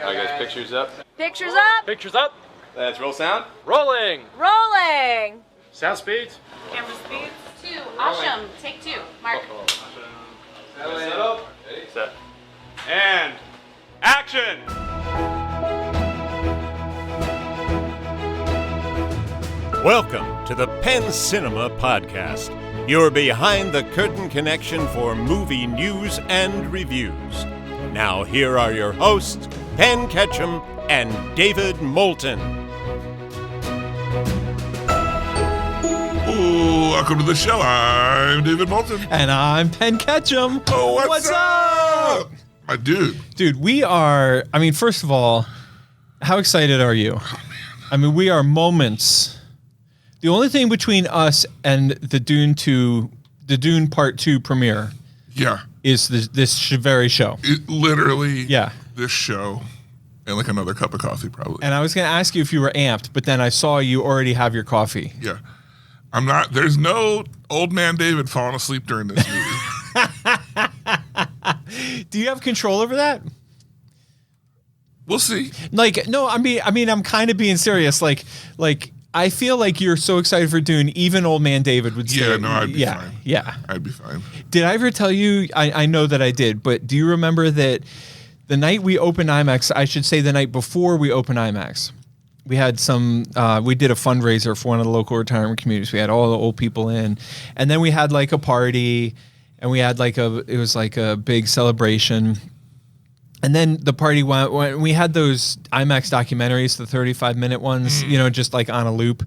All right, guys, pictures up. Pictures up. Pictures up. Let's roll sound. Rolling. Rolling. Sound speeds. Camera speeds. 2. Awesome. Take 2. Mark. Set. And action. Welcome to the Penn Cinema Podcast, your behind-the-curtain connection for movie news and reviews. Now here are your hosts, Penn Ketchum and David Moulton. Welcome to the show. I'm David Moulton. And I'm Penn Ketchum. Oh, what's up? My dude. Dude, we are, first of all, how excited are you? Oh, man. We are moments. The only thing between us and the Dune Part 2 premiere is this very show. Literally, this show and like another cup of coffee probably. And I was going to ask you if you were amped, but then I saw you already have your coffee. Yeah. I'm not, there's no old man David falling asleep during this movie. Do you have control over that? We'll see. No, I'm kind of being serious. Like, I feel like you're so excited for Dune, even old man David would say. Yeah, no, I'd be fine. Yeah. I'd be fine. Did I ever tell you, I know that I did, but do you remember that the night we opened IMAX, I should say the night before we opened IMAX, we had we did a fundraiser for one of the local retirement communities. We had all the old people in, and then we had like a party, and we had it was like a big celebration. And then the party went, we had those IMAX documentaries, the 35-minute ones, just like on a loop.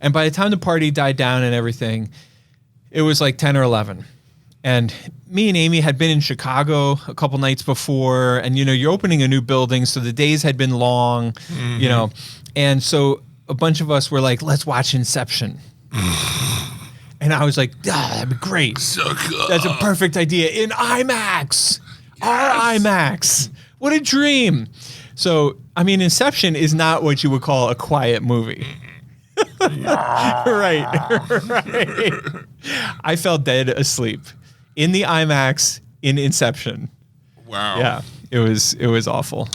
And by the time the party died down and everything, it was like 10 or 11. And me and Amy had been in Chicago a couple nights before. And, you're opening a new building, so the days had been long, And so a bunch of us were like, let's watch Inception. And I was like, that'd be great. So cool. That's a perfect idea. In IMAX. Our IMAX. What a dream. So, Inception is not what you would call a quiet movie. Right. I fell dead asleep in the IMAX in Inception. Wow. Yeah, it was awful.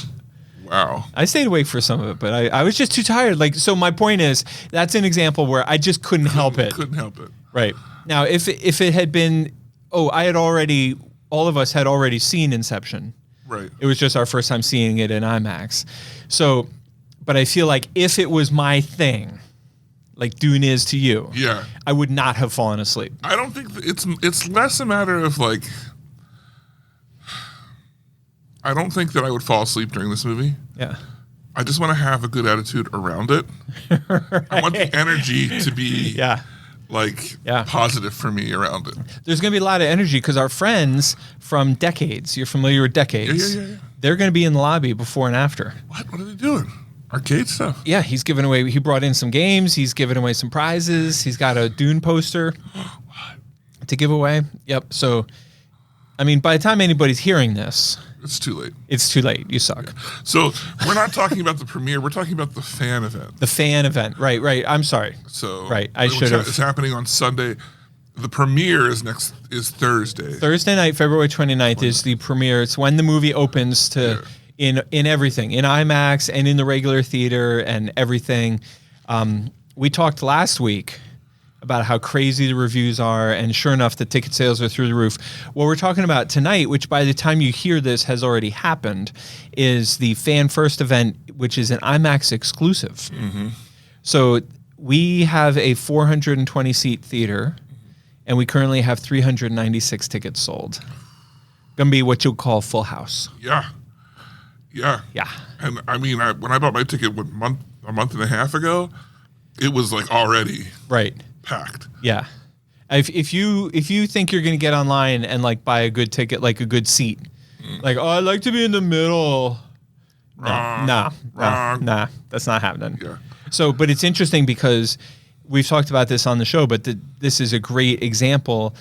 Wow. I stayed awake for some of it, but I was just too tired. So my point is, that's an example where I just couldn't help it. Couldn't help it. Right. Now, if it had been, all of us had already seen Inception. Right. It was just our first time seeing it in IMAX. So, but I feel like if it was my thing, like Dune is to you, I would not have fallen asleep. I don't think it's less a matter of like, I don't think that I would fall asleep during this movie. Yeah. I just want to have a good attitude around it. Right. I want the energy to be positive for me around it. There's going to be a lot of energy because our friends from Decades, you're familiar with Decades, they're going to be in the lobby before and after. What are they doing? Arcade stuff? Yeah, he brought in some games, he's giving away some prizes, he's got a Dune poster to give away. Yep, so, by the time anybody's hearing this... It's too late. It's too late. You suck. Yeah. So we're not talking about the premiere. We're talking about the fan event. The fan event. Right. I'm sorry. So I should have. It's happening on Sunday. The premiere is Thursday. Thursday night, February 29th is the premiere. It's when the movie opens in everything, in IMAX and in the regular theater and everything. We talked last week about how crazy the reviews are, and sure enough, the ticket sales are through the roof. What we're talking about tonight, which by the time you hear this has already happened, is the Fan First event, which is an IMAX exclusive. Mm-hmm. So we have a 420-seat theater, and we currently have 396 tickets sold. Gonna be what you'll call full house. Yeah. And when I bought my ticket a month and a half ago, it was like already packed. Yeah. If you think you're going to get online and like buy a good ticket, like a good seat, like, I'd like to be in the middle. Nah, that's not happening. Yeah. So, but it's interesting because we've talked about this on the show, but this is a great example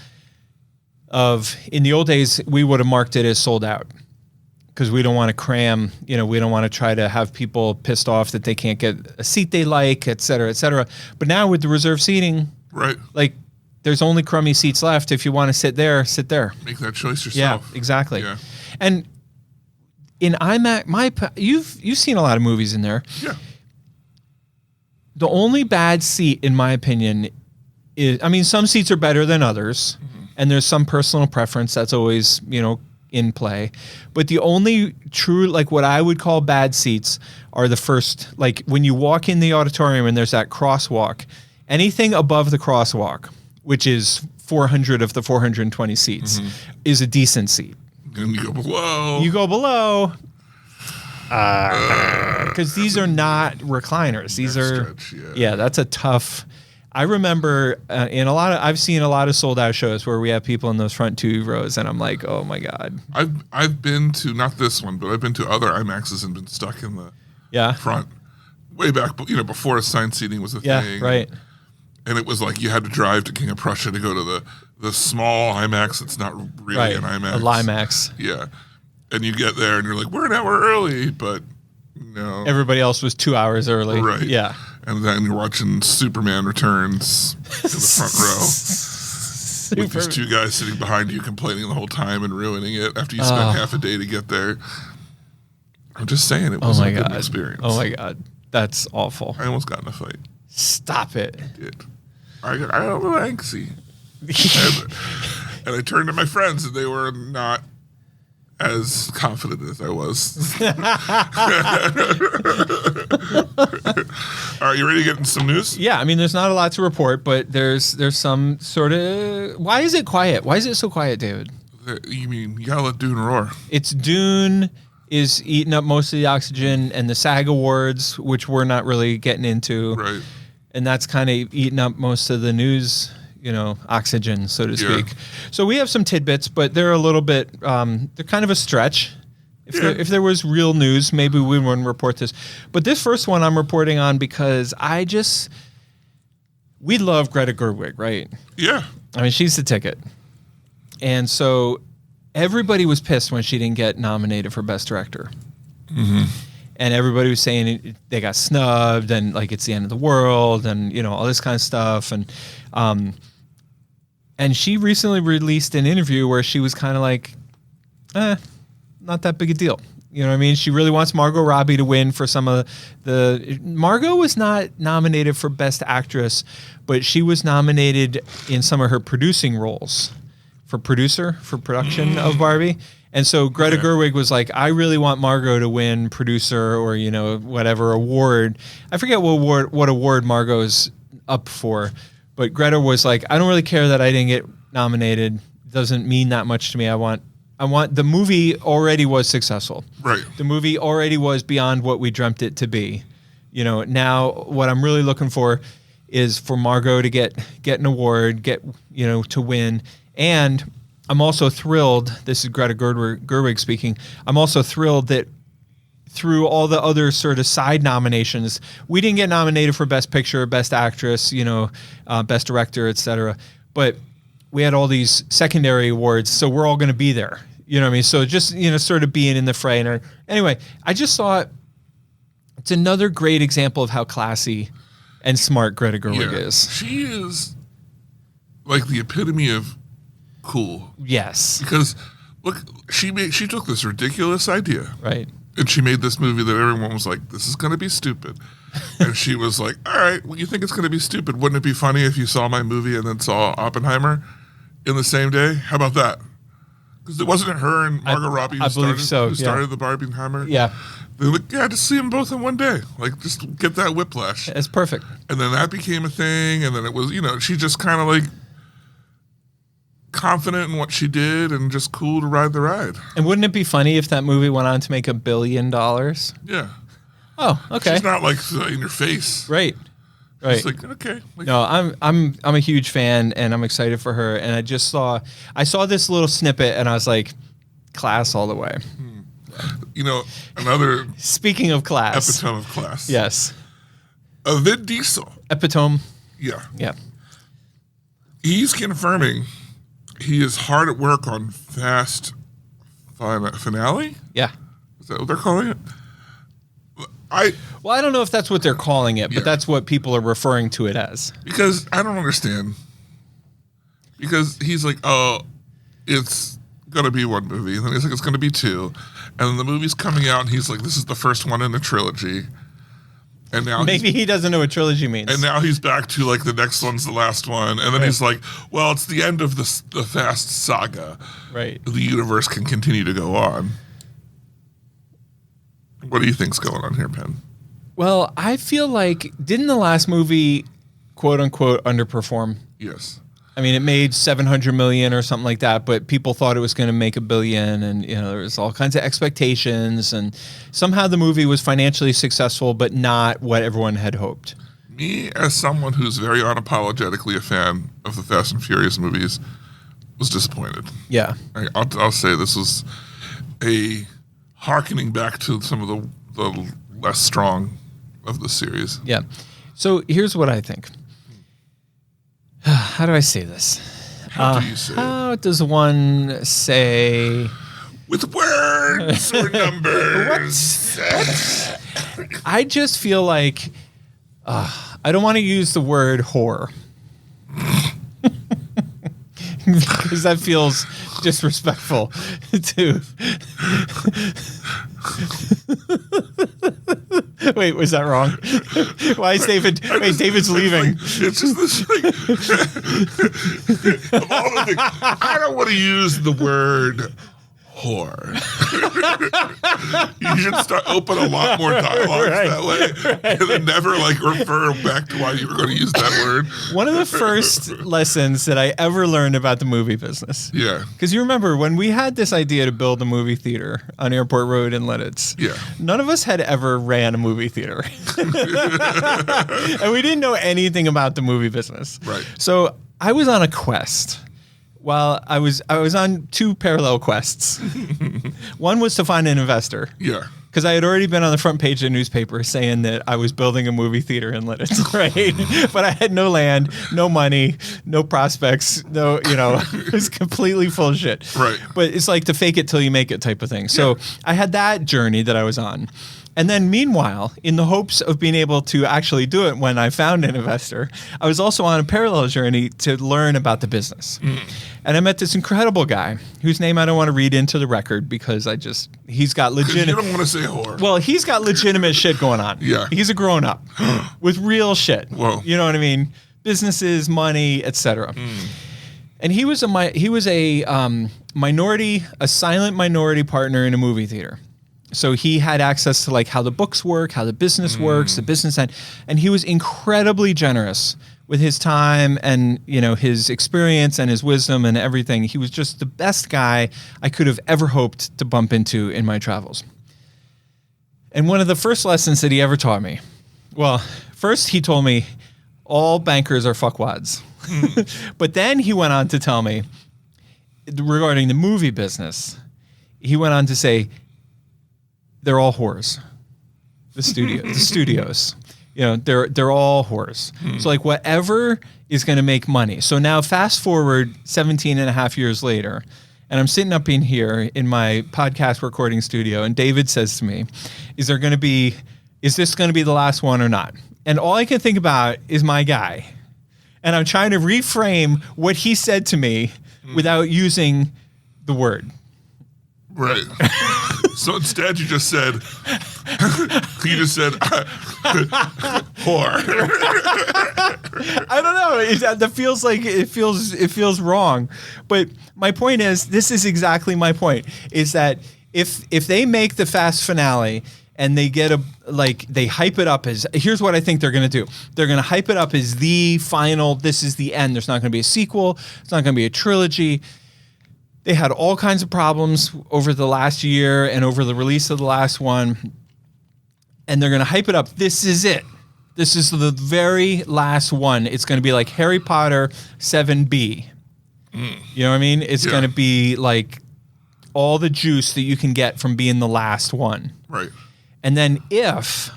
of, in the old days, we would have marked it as sold out. Because we don't want to cram, we don't want to try to have people pissed off that they can't get a seat they like, et cetera, et cetera. But now with the reserved seating, there's only crummy seats left. If you want to sit there, sit there. Make that choice yourself. Yeah, exactly. Yeah. And in IMAX, you've seen a lot of movies in there. Yeah. The only bad seat, in my opinion, is, I mean, some seats are better than others, and there's some personal preference that's always, in play. But the only true, like what I would call bad seats are the first, like when you walk in the auditorium and there's that crosswalk, anything above the crosswalk, which is 400 of the 420 seats, is a decent seat. And you go below. Because these are not recliners. These are, that's a tough. I remember I've seen a lot of sold out shows where we have people in those front 2 rows, and I'm like, oh my god. I've been to, not this one, but I've been to other IMAXs and been stuck in the front way back, before assigned seating was a thing. Yeah, right. And it was like you had to drive to King of Prussia to go to the small IMAX. It's not really an IMAX. A Limax. Yeah. And you get there and you're like, we're an hour early, but no. Everybody else was 2 hours early. Right. Yeah. And then you're watching Superman Returns in the front row with these 2 guys sitting behind you complaining the whole time and ruining it after you spent half a day to get there. I'm just saying it was a good experience. Oh my god. That's awful. I almost got in a fight. Stop it. I did. I got a little angsty. and I turned to my friends and they were not as confident as I was. All right, you ready to get into some news? Yeah, I mean, there's not a lot to report, but there's some sort of. Why is it quiet? Why is it so quiet, David? You mean you gotta let Dune roar? It's Dune is eating up most of the oxygen, and the SAG Awards, which we're not really getting into, right? And that's kind of eating up most of the news. Oxygen, so to speak. So we have some tidbits, but they're a little bit, they're kind of a stretch. If there was real news, maybe we wouldn't report this. But this first one I'm reporting on because we love Greta Gerwig, right? Yeah. I mean, she's the ticket. And so everybody was pissed when she didn't get nominated for Best Director. Mm-hmm. And everybody was saying they got snubbed and like it's the end of the world and, all this kind of stuff. And she recently released an interview where she was kind of like, not that big a deal. You know what I mean? She really wants Margot Robbie to win for some of Margot was not nominated for Best Actress, but she was nominated in some of her producing roles for production of Barbie. And so Greta Gerwig was like, I really want Margot to win producer or, whatever award. I forget what award Margot's up for. But Greta was like, I don't really care that I didn't get nominated. It doesn't mean that much to me. I want the movie already was successful. Right. The movie already was beyond what we dreamt it to be. Now what I'm really looking for is for Margot to get an award, to win. And I'm also thrilled, this is Greta Gerwig speaking, I'm also thrilled that through all the other sort of side nominations, we didn't get nominated for Best Picture, Best Actress, Best Director, etc. But we had all these secondary awards, so we're all going to be there. You know what I mean? So just, sort of being in the fray. And anyway, I just thought it's another great example of how classy and smart Greta Gerwig is. She is like the epitome of cool. Yes. Because, look, she took this ridiculous idea. Right. And she made this movie that everyone was like, this is going to be stupid. And she was like, all right, well, you think it's going to be stupid. Wouldn't it be funny if you saw my movie and then saw Oppenheimer in the same day? How about that? Because it wasn't her and Margot Robbie who started the Barbenheimer. Yeah. They're like, just see them both in one day. Like, just get that whiplash. It's perfect. And then that became a thing. And then it was, she just kind of like confident in what she did and just cool to ride the ride. And wouldn't it be funny if that movie went on to make $1 billion? Yeah. Oh, okay. She's not like in your face. Right. Right. It's like, okay. Like, no, I'm a huge fan and I'm excited for her. And I saw this little snippet and I was like, class all the way. Another speaking of class. Epitome of class. Yes. Vin Diesel. Epitome. Yeah. Yeah. He's confirming he is hard at work on Fast Finale. Yeah. Is that what they're calling it? I don't know if that's what they're calling it, but that's what people are referring to it as. Because I don't understand. Because he's like, oh, it's going to be one movie, and then he's like, it's going to be two, and then the movie's coming out, and he's like, this is the first one in a trilogy, and now Maybe he doesn't know what trilogy means. and now he's back to like the next one's the last one, and then he's like, well, it's the end of the Fast saga. Right. The universe can continue to go on. What do you think's going on here, Penn? Well, I feel like, didn't the last movie, quote unquote, underperform? Yes. I mean, it made $700 million or something like that, but people thought it was going to make $1 billion, and there was all kinds of expectations, and somehow the movie was financially successful, but not what everyone had hoped. Me, as someone who's very unapologetically a fan of the Fast and Furious movies, was disappointed. Yeah. I'll say this was a hearkening back to some of the less strong of the series. Yeah. So here's what I think. How do I say this? How do you say it? How does one say... With words or numbers? I just feel like I don't want to use the word whore. Because that feels disrespectful to... Wait, was that wrong? Why is David... Wait, David's leaving. It's just this thing. Of all the things, I don't want to use the word whore. You should open a lot more dialogues that way, and then never refer back to why you were going to use that word. One of the first lessons that I ever learned about the movie business. Yeah. Because you remember when we had this idea to build a movie theater on Airport Road in Lidditz. Yeah. None of us had ever ran a movie theater. And we didn't know anything about the movie business. Right. So I was on a quest. Well, I was on two parallel quests. One was to find an investor. Yeah. Because I had already been on the front page of the newspaper saying that I was building a movie theater in Lidditz, right? But I had no land, no money, no prospects, it was completely full of shit. Right. But it's like the fake it till you make it type of thing. So I had that journey that I was on. And then meanwhile, in the hopes of being able to actually do it when I found an investor, I was also on a parallel journey to learn about the business. And I met this incredible guy whose name I don't want to read into the record because he's got legitimate... You don't want to say whore. Well, he's got legitimate shit going on. Yeah. He's a grown-up with real shit. Whoa. You know what I mean? Businesses, money, etc. And he was a silent minority partner in a movie theater. So he had access to how the books work, how the business works, the business end, and he was incredibly generous with his time and his experience and his wisdom and everything. He was just the best guy I could have ever hoped to bump into in my travels. And one of the first lessons that he ever taught me, well, first he told me all bankers are fuckwads. But then he went on to tell me regarding the movie business, he went on to say, they're all whores. The studios, they're all whores. So whatever is going to make money. So now fast forward 17 and a half years later, and I'm sitting up in here in my podcast recording studio, and David says to me, is this going to be the last one or not? And all I can think about is my guy. And I'm trying to reframe what he said to me without using the word. Right. So instead, you just said, whore. I don't know. That feels like it feels wrong. But my point is, this is exactly my point. Is that if they make the Fast finale and they get they hype it up as, here's what I think they're going to do. They're going to hype it up as the final. This is the end. There's not going to be a sequel. It's not going to be a trilogy. They had all kinds of problems over the last year and over the release of the last one. And they're going to hype it up. This is it. This is the very last one. It's going to be like Harry Potter 7B. You know what I mean? It's going to be like all the juice that you can get from being the last one. Right. And then if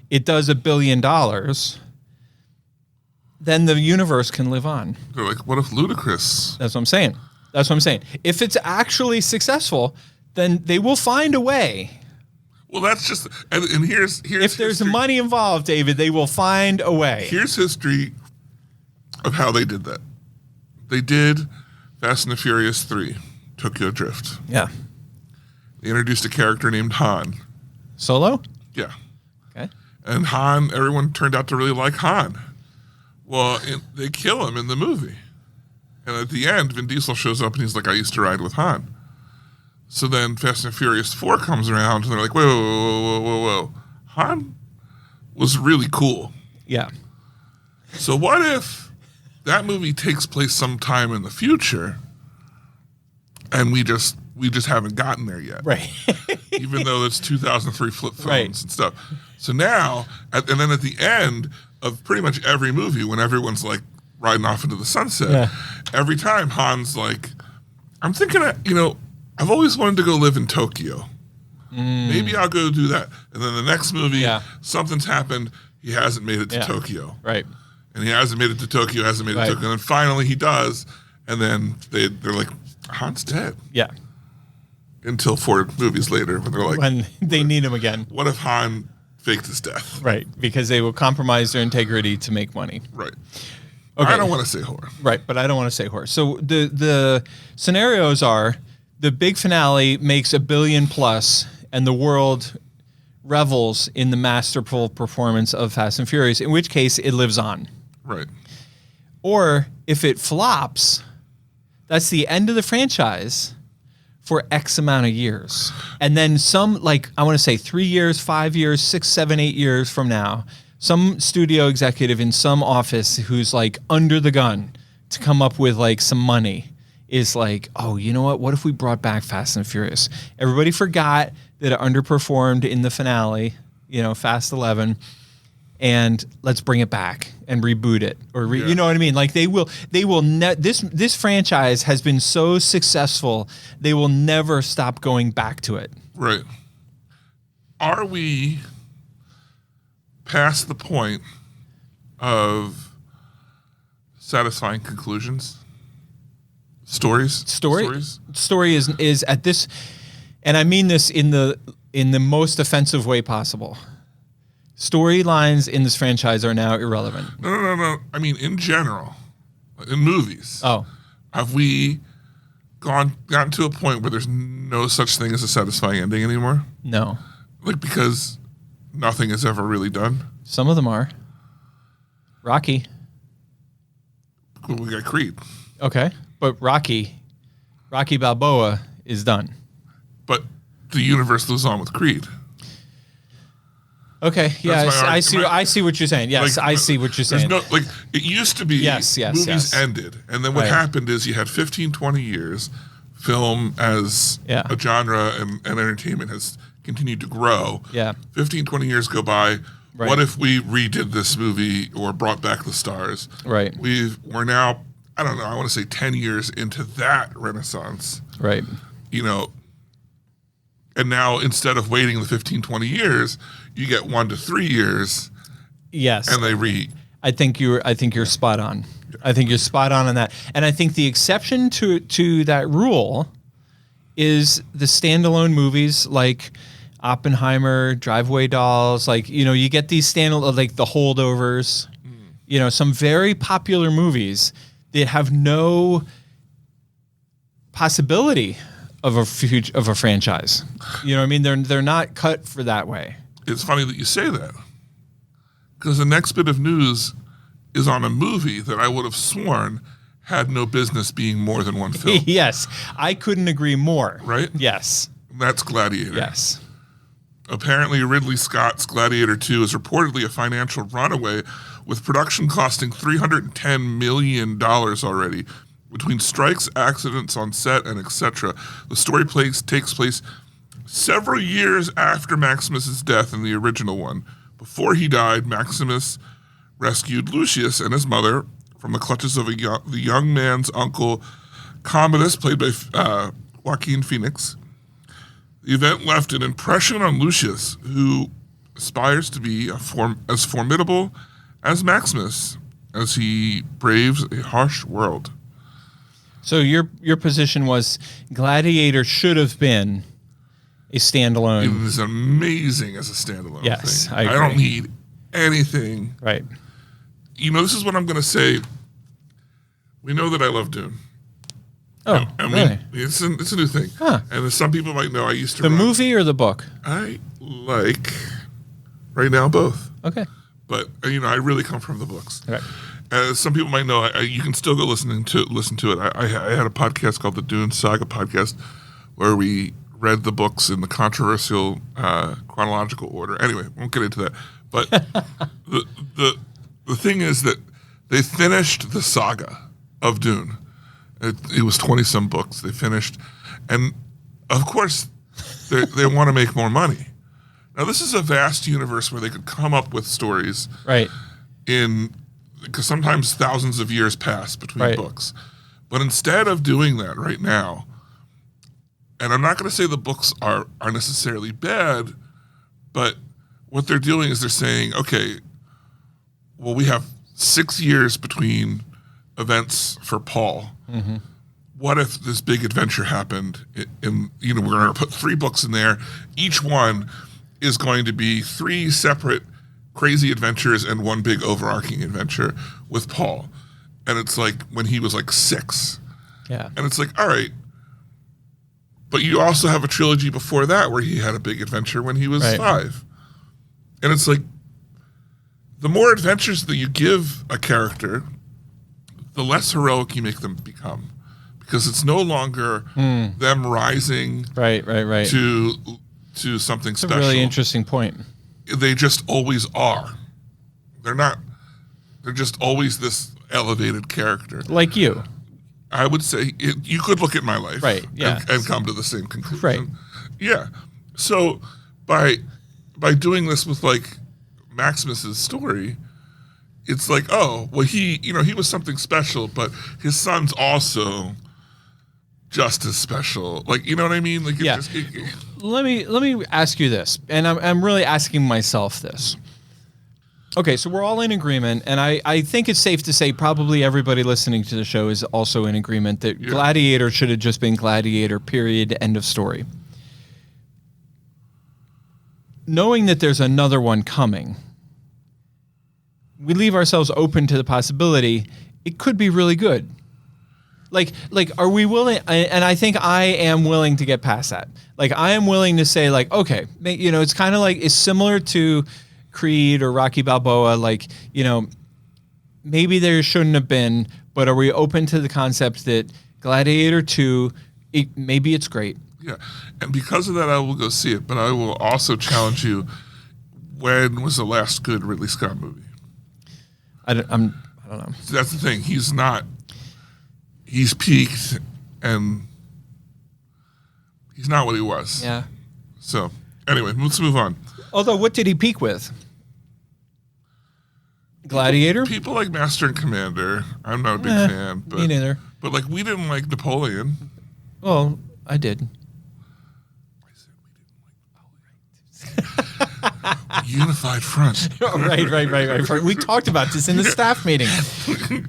it does $1 billion, then the universe can live on. They're like, what if Ludacris? That's what I'm saying. If it's actually successful, then they will find a way. Well, that's just, and here's if there's history. money involved, David, they will find a way. Here's history of how they did that. They did Fast and the Furious 3. Tokyo Drift. Yeah. They introduced a character named Han. Solo? Yeah. Okay. And Han, everyone turned out to really like Han. Well, they kill him in the movie. And at the end, Vin Diesel shows up and he's like, I used to ride with Han. So then Fast and Furious 4 comes around and they're like, whoa. Han was really cool. Yeah. So what if that movie takes place sometime in the future and we just haven't gotten there yet? Right. Even though it's 2003 flip phones Right. and stuff. So now, and then at the end of pretty much every movie, when everyone's like riding off into the sunset, every time Han's like, I'm thinking, I've always wanted to go live in Tokyo. Maybe I'll go do that. And then the next movie, something's happened. He hasn't made it to Tokyo. Right. And he hasn't made it to Tokyo, hasn't made it to Tokyo. And then finally he does. And then they're like, Han's dead. Yeah. Until 4 movies later when they're like, When they need him again. what if Han faked his death? Right. Because they will compromise their integrity to make money. Right. Okay. I don't want to say horror. Right, but I don't want to say horror. So the scenarios are the big finale makes $1 billion plus, and the world revels in the masterful performance of Fast and Furious, in which case it lives on. Right. Or if it flops, that's the end of the franchise for X amount of years. And then some, like, I want to say 3 years, 5 years, 6, 7, 8 years from now, some studio executive in some office who's like under the gun to come up with like some money is like, oh, you know what if we brought back Fast and Furious? Everybody forgot that it underperformed in the finale, Fast 11, and let's bring it back and reboot it, or you know what I mean? Like they will. This franchise has been so successful, they will never stop going back to it. Right. Are we past the point of satisfying conclusions? Story is at this, and I mean this in the most offensive way possible. Storylines in this franchise are now irrelevant. No. I mean, in general, in movies. Oh. Have we gotten to a point where there's no such thing as a satisfying ending anymore? No. Like, because nothing is ever really done? Some of them are. Rocky. Well, we got Creed. Okay. But Rocky Balboa is done. But the universe lives on with Creed. Okay. Yeah, I see. argument. I see what you're saying. Yes, I see what you're saying. There's no, it used to be movies ended, and then what happened is you had 15, 20 years. Film as a genre and entertainment has continued to grow. Yeah. 15, 20 years go by. Right. What if we redid this movie or brought back the stars? Right. We're now, I don't know, I want to say 10 years into that renaissance. Right. And now instead of waiting the 15, 20 years, you get 1 to 3 years. Yes. And they I think you're spot on. Yeah. I think you're spot on that. And I think the exception to that rule is the standalone movies like Oppenheimer, Drive-Away Dolls, like, you get these standalone, like The Holdovers, some very popular movies that have no possibility of a franchise. You know what I mean? They're not cut for that way. It's funny that you say that, because the next bit of news is on a movie that I would have sworn had no business being more than one film. Yes, I couldn't agree more. Right? Yes. That's Gladiator. Yes. Apparently, Ridley Scott's Gladiator 2 is reportedly a financial runaway, with production costing $310 million already. Between strikes, accidents on set, and etc., the story takes place several years after Maximus's death in the original one. Before he died, Maximus rescued Lucius and his mother from the clutches of the young man's uncle, Commodus, played by Joaquin Phoenix. The event left an impression on Lucius, who aspires to be as formidable as Maximus as he braves a harsh world. So your position was Gladiator should have been a standalone. It was amazing as a standalone yes, thing. I agree. I don't need anything. Right. This is what I'm going to say. We know that I love Dune. Oh, really? It's a new thing. Huh. And as some people might know, I used to The run. movie or the book? I like right now both. Okay. But I really come from the books. Right. As some people might know, you can still go listen to it. I had a podcast called the Dune Saga podcast where we read the books in the controversial chronological order. Anyway, won't get into that. But the thing is that they finished the saga of Dune. It was 20-some books they finished. And, of course, they want to make more money. Now, this is a vast universe where they could come up with stories. Right. Because sometimes thousands of years pass between Right. books. But instead of doing that right now, and I'm not going to say the books are necessarily bad, but what they're doing is they're saying, okay, well, we have 6 years between events for Paul. Mm-hmm. What if this big adventure happened in we're going to put 3 books in there. Each one is going to be 3 separate crazy adventures and 1 big overarching adventure with Paul. And it's like when he was like 6. Yeah. And it's like, all right, but you also have a trilogy before that where he had a big adventure when he was Right. 5. And it's like, the more adventures that you give a character, the less heroic you make them become. Because it's no longer them rising Right. to something It's a special. really interesting point. They just always are. They're just always this elevated character. Like you. I would say you could look at my life, Right, yeah. and come to the same conclusion. Right. Yeah. So by doing this with like Maximus's story, it's like, oh, well, he was something special, but his son's also just as special. Like, you know what I mean? Like, Yeah. Let me ask you this, and I'm really asking myself this. Okay, so we're all in agreement, and I think it's safe to say probably everybody listening to the show is also in agreement that Gladiator should have just been Gladiator, period, end of story. Knowing that there's another one coming, we leave ourselves open to the possibility it could be really good. Like, are we willing? And I think I am willing to get past that. Like, I am willing to say, like, okay, it's kind of like, it's similar to Creed or Rocky Balboa. Like, maybe there shouldn't have been, but are we open to the concept that Gladiator 2, maybe it's great? Yeah. And because of that, I will go see it. But I will also challenge you, when was the last good Ridley Scott movie? I don't know. That's the thing. He's peaked, and he's not what he was. Yeah. So, anyway, let's move on. Although, what did he peak with? Gladiator? People like Master and Commander. I'm not a big fan. But, Me neither. But, like, we didn't like Napoleon. Well, I did. I said we didn't like Napoleon. Unified front. Right. We talked about this in the staff meeting.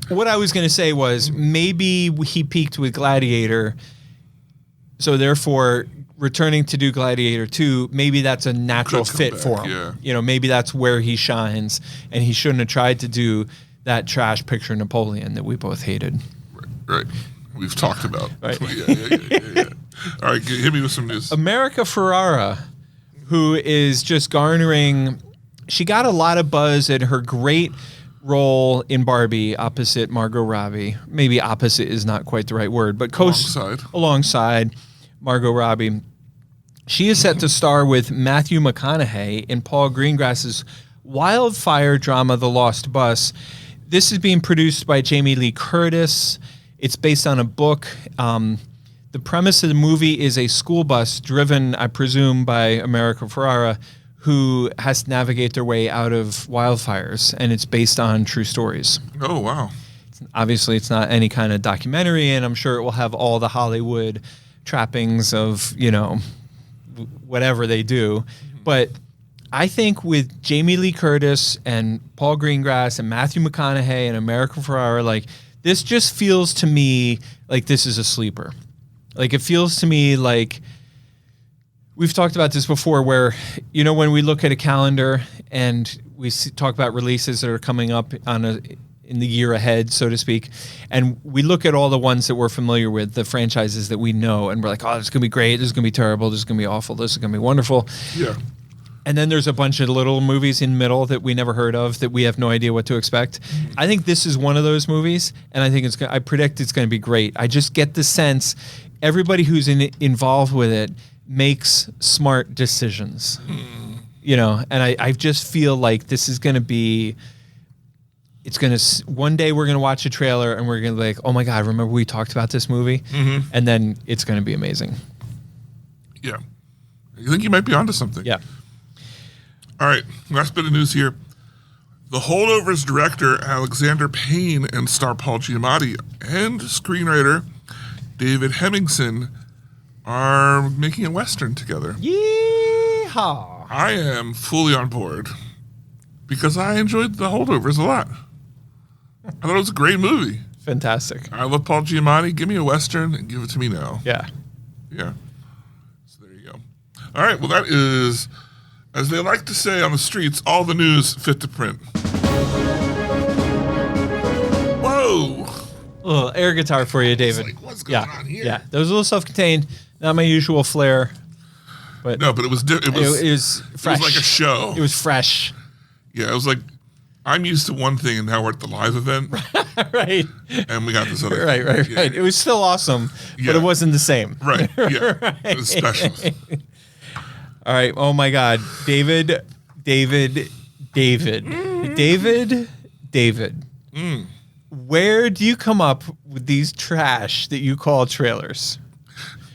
What I was going to say was maybe he peaked with Gladiator, so therefore returning to do Gladiator 2, maybe that's a natural Could come fit back, for him. yeah. Maybe that's where he shines, and he shouldn't have tried to do that trash picture Napoleon that we both hated. Right. We've talked about. Right. Yeah. All right, hit me with some news. America Ferrera, who is just garnering, she got a lot of buzz at her great role in Barbie opposite Margot Robbie. Maybe opposite is not quite the right word, but alongside Margot Robbie. She is set to star with Matthew McConaughey in Paul Greengrass's wildfire drama, The Lost Bus. This is being produced by Jamie Lee Curtis. It's based on a book. The premise of the movie is a school bus driven, I presume, by America Ferrera, who has to navigate their way out of wildfires, and it's based on true stories. Oh, wow. Obviously, it's not any kind of documentary, and I'm sure it will have all the Hollywood trappings of, whatever they do. But I think with Jamie Lee Curtis and Paul Greengrass and Matthew McConaughey and America Ferrera, like, this just feels to me like this is a sleeper. Like, it feels to me like we've talked about this before where, when we look at a calendar and we talk about releases that are coming up in the year ahead, so to speak. And we look at all the ones that we're familiar with, the franchises that we know, and we're like, oh, this is going to be great. This is going to be terrible. This is going to be awful. This is going to be wonderful. Yeah. And then there's a bunch of little movies in the middle that we never heard of that we have no idea what to expect. I think this is one of those movies, and I think I predict it's going to be great. I just get the sense everybody who's involved with it makes smart decisions, and I just feel like this is going to be. It's going to one day we're going to watch a trailer and we're going to be like, oh my God, remember we talked about this movie, and then it's going to be amazing. Yeah, I think you might be onto something. Yeah. All right, last bit of news here. The Holdovers director, Alexander Payne, and star Paul Giamatti, and screenwriter David Hemmingson are making a Western together. Yeehaw. I am fully on board because I enjoyed The Holdovers a lot. I thought it was a great movie. Fantastic. I love Paul Giamatti. Give me a Western and give it to me now. Yeah. Yeah. So there you go. All right, well, that is... as they like to say on the streets, all the news fit to print. Whoa! A little air guitar for you, David. Like, what's going on here? Yeah, that was a little self-contained. Not my usual flair, but No, but it was it was fresh. It was like a show. It was fresh, Yeah, it was like, I'm used to one thing, and now we're at the live event, right? and we got this other Right, thing. right, Yeah. right. It was still awesome, Yeah. but it wasn't the same. Right, yeah. It was special. All right. Oh my God, David. Where do you come up with these trash that you call trailers?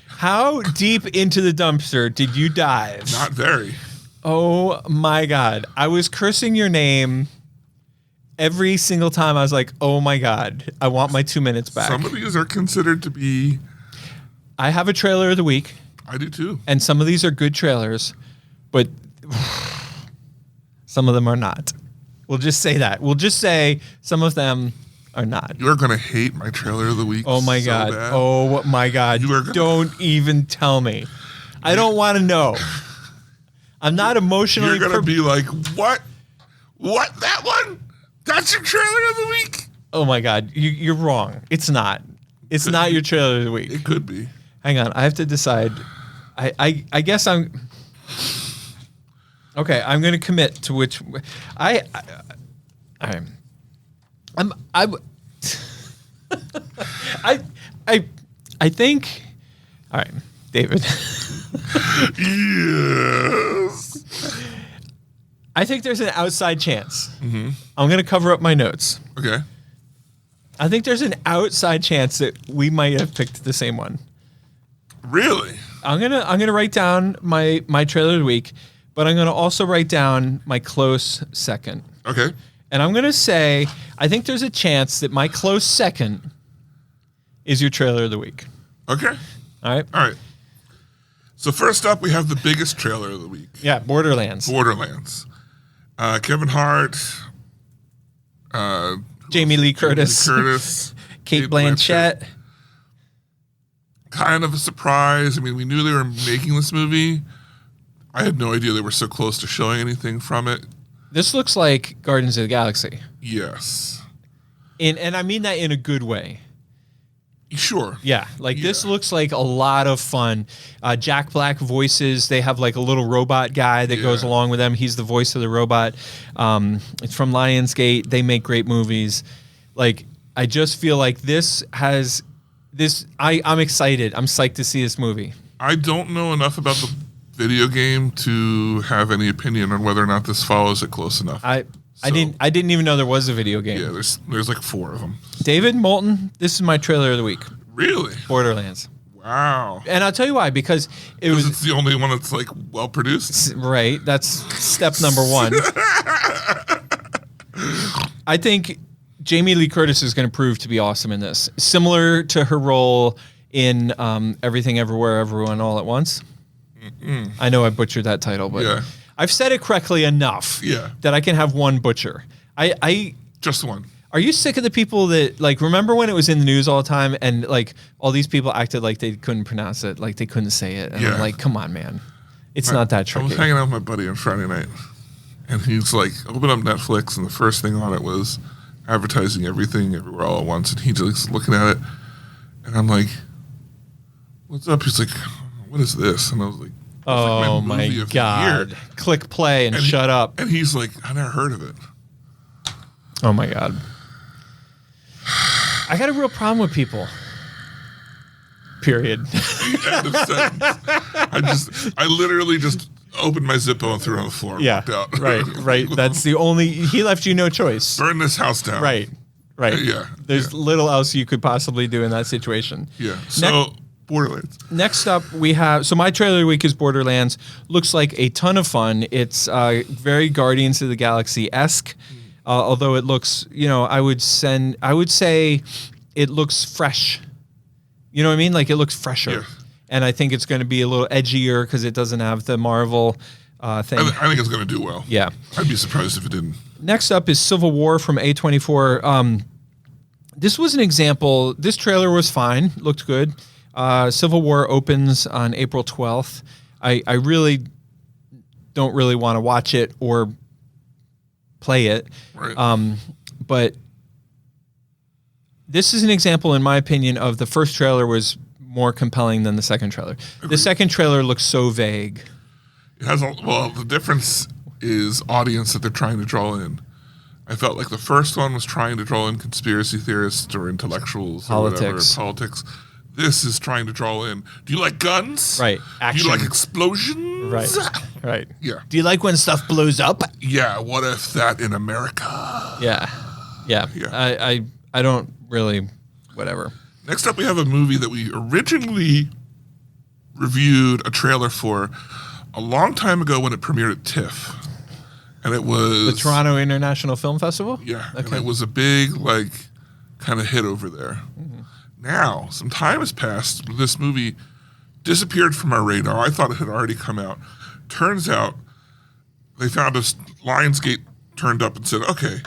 How deep into the dumpster did you dive? Not very. Oh my God. I was cursing your name every single time. I was like, oh my God, I want my 2 minutes back. Some of these are considered to be... I have a trailer of the week, I do too. and some of these are good trailers, but some of them are not. We'll just say that. We'll just say some of them are not. You are going to hate my trailer of the week. Oh my so God. bad. Oh my God. You are gonna- Don't even tell me. I don't want to know. I'm not emotionally... You're going to be like, what? What? That one? That's your trailer of the week? Oh my God. You're wrong. It's not. It's not your trailer of the week. It could be. Hang on. I have to decide. I guess I'm... Okay, I'm going to commit to which... I think... All right, David. Yes. I think there's an outside chance. Mm-hmm. I'm going to cover up my notes. Okay. I think there's an outside chance that we might have picked the same one. Really? I'm gonna write down my trailer of the week, but I'm gonna also write down my close second. Okay. And I'm gonna say I think there's a chance that my close second is your trailer of the week. Okay. All right. All right. So first up, we have the biggest trailer of the week. Yeah, Borderlands. Borderlands. Kevin Hart. Jamie Lee Curtis. Kate Blanchett. Kind of a surprise. I mean, we knew they were making this movie. I had no idea they were so close to showing anything from it. This looks like Guardians of the Galaxy. Yes. And I mean that in a good way. Sure. Yeah, this looks like a lot of fun. Jack Black voices. They have like a little robot guy that goes along with them. He's the voice of the robot. It's from Lionsgate. They make great movies. Like, I just feel like this has this. I'm excited. I'm psyched to see this movie. I don't know enough about the video game to have any opinion on whether or not this follows it close enough. I didn't even know there was a video game. Yeah, there's like 4 of them. David Moulton, this is my trailer of the week. Really? Borderlands. Wow. And I'll tell you why, because it's the only one that's like well produced. Right. That's step number 1. I think Jamie Lee Curtis is going to prove to be awesome in this. Similar to her role in Everything Everywhere Everyone All at Once. I know I butchered that title, but Yeah. I've said it correctly enough that I can have one butcher. Just one. Are you sick of the people that, like, remember when it was in the news all the time and, like, all these people acted like they couldn't pronounce it, like they couldn't say it? And I'm like, come on, man. It's not that I tricky. was hanging out with my buddy on Friday night, and he's like, open up Netflix, and the first thing on it was advertising everything everywhere all at once, and he's just looking at it, and I'm like, "What's up?" He's like, "What is this?" And I was like, Oh like my movie of the God. year. Click play and shut up. And he's like, "I never heard of it." Oh my God. I got a real problem with people. Period. End of sentence. I literally just opened my Zippo and threw it on the floor and Yeah. walked out. Right. That's the only, he left you no choice. Burn this house down. Right. Yeah. There's little else you could possibly do in that situation. Yeah. So, Borderlands. Next up, we have, so my trailer of the week is Borderlands. Looks like a ton of fun. It's very Guardians of the Galaxy-esque, although it looks, I would say it looks fresh. You know what I mean? Like it looks fresher. Yeah. And I think it's going to be a little edgier because it doesn't have the Marvel thing. I think it's going to do well. Yeah. I'd be surprised if it didn't. Next up is Civil War from A24. This was an example. This trailer was fine. Looked good. Civil War opens on April 12th. I really don't really want to watch it or play it. Right. But this is an example, in my opinion, of the first trailer was more compelling than the second trailer. Agreed. The second trailer looks so vague. It has the difference is audience that they're trying to draw in. I felt like the first one was trying to draw in conspiracy theorists or intellectuals or whatever, politics. This is trying to draw in, do you like guns? Right. Do Action. you like explosions? Right. Yeah. Do you like when stuff blows up? Yeah, what if that in America? Yeah. I don't really, whatever. Next up, we have a movie that we originally reviewed a trailer for a long time ago when it premiered at TIFF. And it was... The Toronto International Film Festival? Yeah, Okay. and it was a big, kind of hit over there. Mm-hmm. Now, some time has passed. This movie disappeared from our radar. I thought it had already come out. Turns out, they found us, Lionsgate turned up and said, okay,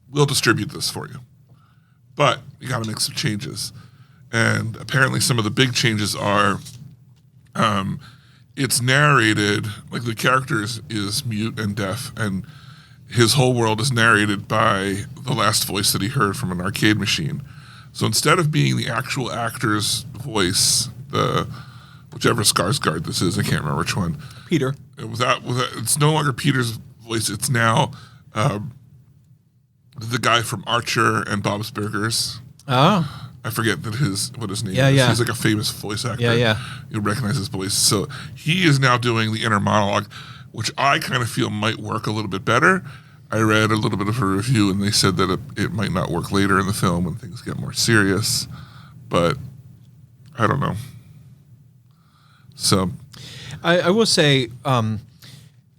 we'll distribute this for you. But you got to make some changes. And apparently some of the big changes are it's narrated, like the character is mute and deaf, and his whole world is narrated by the last voice that he heard from an arcade machine. So instead of being the actual actor's voice, whichever Skarsgård this is, I can't remember which one. Peter. It's no longer Peter's voice. It's now the guy from Archer and Bob's Burgers. Oh. I forget what his name is. Yeah. He's like a famous voice actor. Yeah. You recognize his voice. So he is now doing the inner monologue, which I kind of feel might work a little bit better. I read a little bit of a review, and they said that it might not work later in the film when things get more serious. But I don't know. So I will say,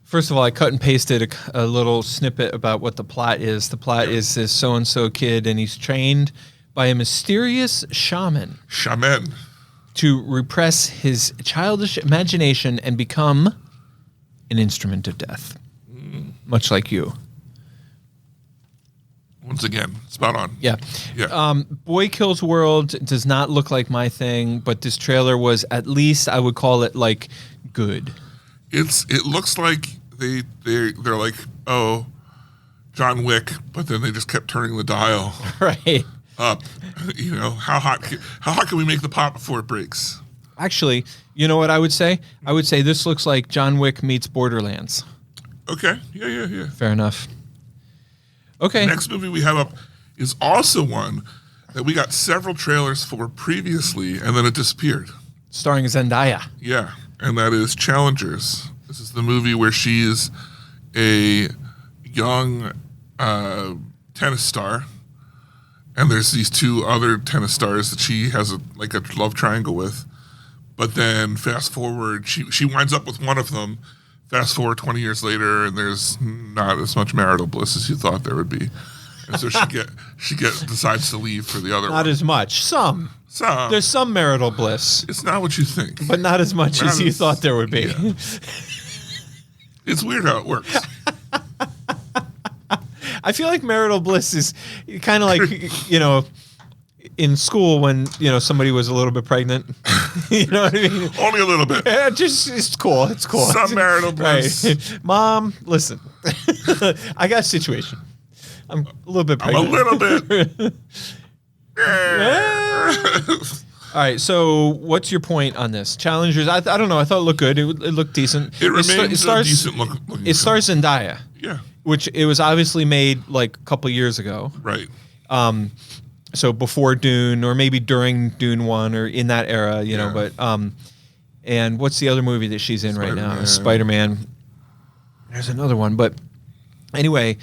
first of all, I cut and pasted a little snippet about what the plot is. The plot is this so-and-so kid, and he's trained by a mysterious shaman to repress his childish imagination and become an instrument of death, much like you. Once again, spot on. Yeah. Boy Kills World does not look like my thing, but this trailer was, at least I would call it like good. It looks like they're like, oh, John Wick, but then they just kept turning the dial Right. up. How hot can we make the pot before it breaks? Actually, you know what I would say? I would say this looks like John Wick meets Borderlands. Okay. Yeah. Fair enough. Okay. Next movie we have up is also one that we got several trailers for previously, and then it disappeared. Starring Zendaya. Yeah, and that is Challengers. This is the movie where she is a young tennis star, and there's these two other tennis stars that she has a love triangle with. But then fast forward, she winds up with one of them. Fast forward 20 years later, and there's not as much marital bliss as you thought there would be. And so she decides to leave for the other one. Not as much. Some. There's some marital bliss. It's not what you think. But not as much as you thought there would be. Yeah. It's weird how it works. I feel like marital bliss is kind of like, in school when, somebody was a little bit pregnant. You know what I mean? Only a little bit. Yeah, it's cool. It's cool. Some marital bliss. Right. Mom, listen. I got a situation. I'm a little bit I'm a pregnant. little bit. All right, so what's your point on this? Challengers, I don't know. I thought it looked good. It looked decent. It remains stars, a decent looking It stars film. Zendaya, Yeah, which it was obviously made like a couple years ago. right. So before Dune, or maybe during Dune 1, or in that era, you know. But and what's the other movie that she's in right now? Spider-Man. There's another one, but anyway,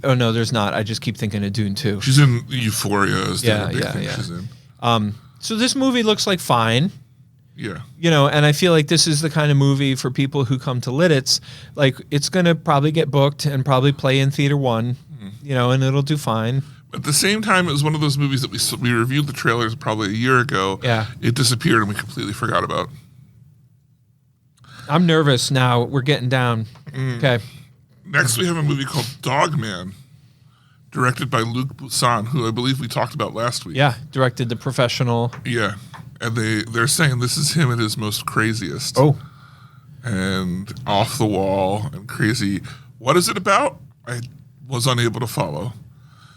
oh no, there's not. I just keep thinking of Dune 2. She's in Euphoria. Is the Yeah, big yeah, thing yeah. she's in. So this movie looks like fine. Yeah. You know, and I feel like this is the kind of movie for people who come to Lidditz. Like, it's going to probably get booked and probably play in Theater 1, you know, and it'll do fine. At the same time, it was one of those movies that we reviewed the trailers probably a year ago. Yeah. It disappeared and we completely forgot about. I'm nervous now. We're getting down. Okay. Next, we have a movie called Dogman, directed by Luc Besson, who I believe we talked about last week. Yeah, directed The Professional. Yeah. And they're saying this is him at his most craziest. Oh. And off the wall and crazy. What is it about? I was unable to follow.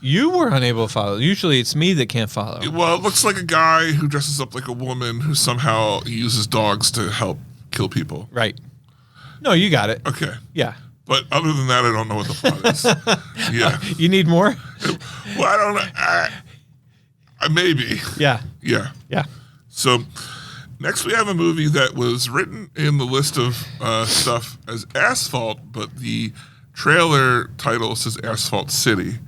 You were unable to follow. Usually it's me that can't follow. Well, it looks like a guy who dresses up like a woman who somehow uses dogs to help kill people. Right. No, you got it. Okay. Yeah. But other than that, I don't know what the plot is. Yeah. You need more? Well, I don't know. Maybe. Yeah. Yeah. Yeah. So next we have a movie that was written in the list of stuff as Asphalt, but the trailer title says Asphalt City.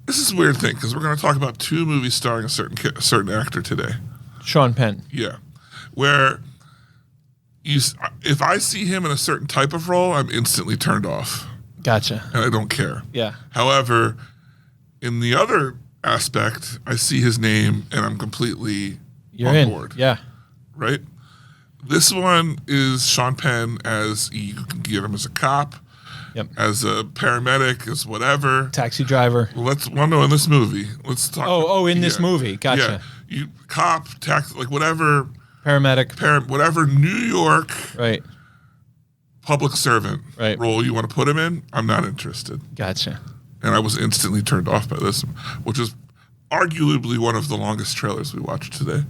This is a weird thing because we're going to talk about two movies starring a certain actor today. Sean Penn. Yeah. Where if I see him in a certain type of role, I'm instantly turned off. Gotcha. And I don't care. Yeah. However, in the other aspect, I see his name and I'm completely You're on in. board. Yeah. Right? This one is Sean Penn as, you can get him as a cop, Yep. as a paramedic, as whatever. Taxi driver. No, in this movie. Let's talk. In this movie. Gotcha. Yeah. You cop, tax, like whatever, Paramedic. whatever New York Right. public servant Right. role you want to put him in, I'm not interested. Gotcha. And I was instantly turned off by this, which is arguably one of the longest trailers we watched today.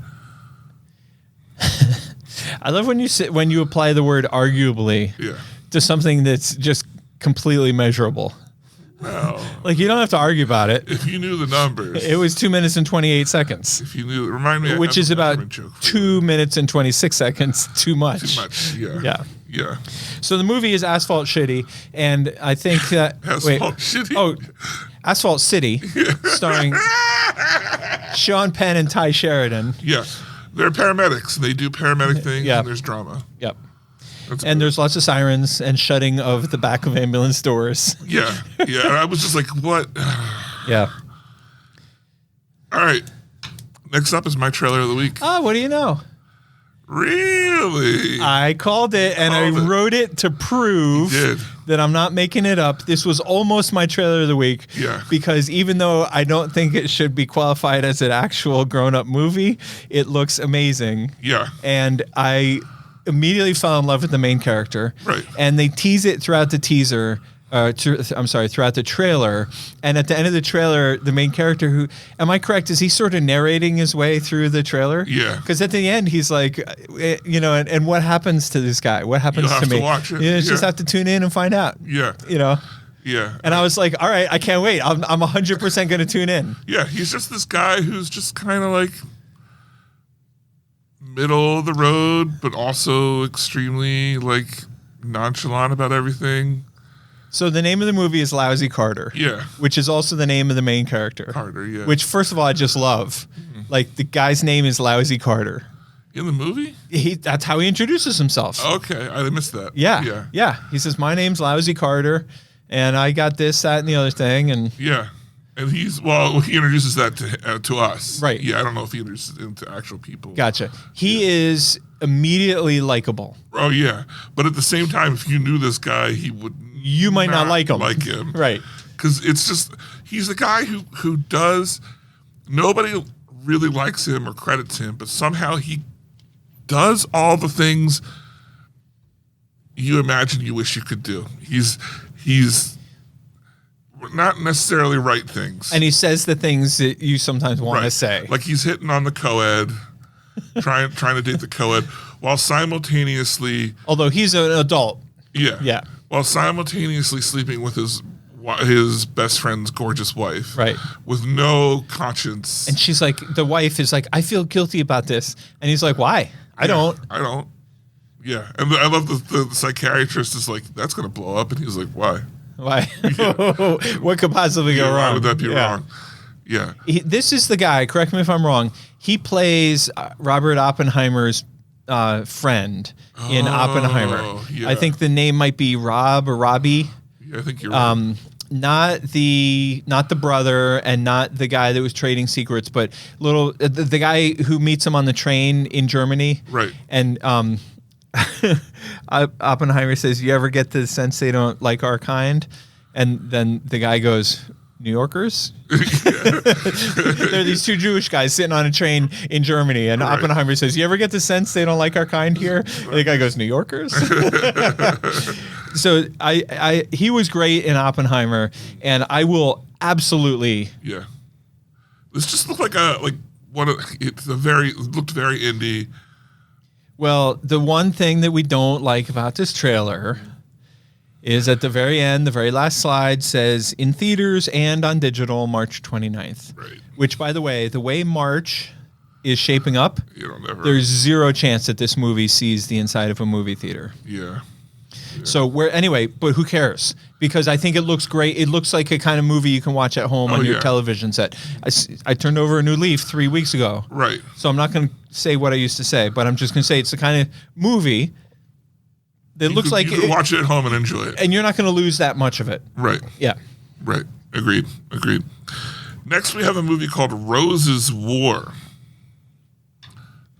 I love when you apply the word arguably to something that's just completely measurable. Well, Like, you don't have to argue about it. if you knew the numbers, It was 2 minutes and 28 seconds, if you knew, remind me, I which have is a about measurement joke for 2 minutes and 26 seconds too much. Too much. Yeah. Yeah. Yeah. So the movie is Asphalt Shitty, and I think that Asphalt Shitty? Oh, Asphalt City, starring Sean Penn and Ty Sheridan. Yeah. They're paramedics. They do paramedic things, Yeah. and there's drama. Yep. That's And good. there's lots of sirens and shutting of the back of ambulance doors. Yeah. Yeah. And I was just like, what? Yeah. All right. Next up is my trailer of the week. Oh, what do you know? Really? I called it, and I Called it. wrote it to prove You did. that I'm not making it up. This was almost my trailer of the week. Yeah. Because even though I don't think it should be qualified as an actual grown-up movie, it looks amazing. Yeah. And I immediately fell in love with the main character. Right. And they tease it throughout the teaser. Throughout the trailer. And at the end of the trailer, the main character, who, am I correct, is he sort of narrating his way through the trailer? Yeah. Because at the end, he's like, you know, and what happens to this guy? What happens You'll have to me? to watch it. You know, just Yeah. have to tune in and find out. Yeah. You know? Yeah. And I was like, all right, I can't wait. I'm 100% going to tune in. Yeah. He's just this guy who's just kind of like middle of the road, but also extremely like nonchalant about everything. So the name of the movie is Lousy Carter. Yeah. Which is also the name of the main character. Carter, yeah. Which, first of all, I just love. Like, the guy's name is Lousy Carter. In the movie? That's how he introduces himself. Okay. I missed that. Yeah. Yeah. Yeah. He says, my name's Lousy Carter, and I got this, that, and the other thing. And Yeah. And he introduces that to us. Right. Yeah. I don't know if he introduces it into actual people. gotcha. He is immediately likable. Oh, yeah. But at the same time, if you knew this guy, he would. You might not like him. Like him. Right. Because it's just, he's the guy who does, nobody really likes him or credits him, but somehow he does all the things you imagine you wish you could do. He's not necessarily right things. And he says the things that you sometimes want to Right. say. Like he's hitting on the co-ed, trying to date the co-ed, while simultaneously, Although he's an adult. yeah, while simultaneously sleeping with his best friend's gorgeous wife, Right. with no conscience. And she's like, the wife is like, I feel guilty about this. And he's like, why? I don't. Yeah, and I love the psychiatrist is like, that's gonna blow up, and he's like, why? Why? What could possibly go Yeah, wrong? why would that be Yeah. wrong? Yeah, This is the guy, correct me if I'm wrong, he plays Robert Oppenheimer's friend in Oppenheimer. yeah. I think the name might be Rob or Robbie. yeah, I think you're right. Not the brother and not the guy that was trading secrets, but the guy who meets him on the train in Germany. Right. And Oppenheimer says, "You ever get the sense they don't like our kind?" And then the guy goes, "New Yorkers?" There are these two Jewish guys sitting on a train in Germany, and Right. Oppenheimer says, "You ever get the sense they don't like our kind here?" And the guy goes, "New Yorkers?" So he was great in Oppenheimer, and I will absolutely. Yeah, this just looked like it looked very indie. Well, the one thing that we don't like about this trailer is at the very end, the very last slide says in theaters and on digital March 29th. Right. Which, by the way March is shaping up, You don't ever. there's zero chance that this movie sees the inside of a movie theater. Yeah. So but who cares? Because I think it looks great. It looks like a kind of movie you can watch at home on your yeah. television set. I turned over a new leaf 3 weeks ago. Right. So I'm not going to say what I used to say, but I'm just going to say it's the kind of movie that looks like you can watch it at home and enjoy it. and you're not going to lose that much of it. Right. Yeah. Right. Agreed. Next, we have a movie called Rose's War,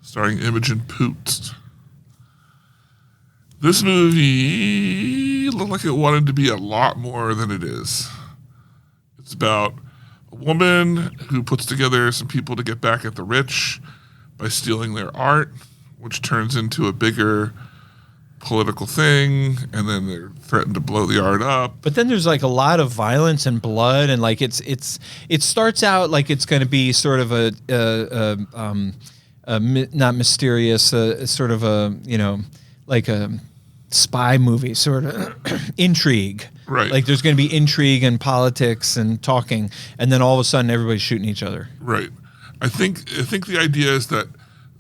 starring Imogen Poots. This movie looked like it wanted to be a lot more than it is. It's about a woman who puts together some people to get back at the rich by stealing their art, which turns into a bigger political thing, and then they're threatened to blow the art up. But then there's like a lot of violence and blood, and like it starts out like it's going to be sort of not mysterious, sort of a like a spy movie, sort of intrigue. Right. Like there's going to be intrigue and politics and talking, and then all of a sudden everybody's shooting each other. Right. I think the idea is that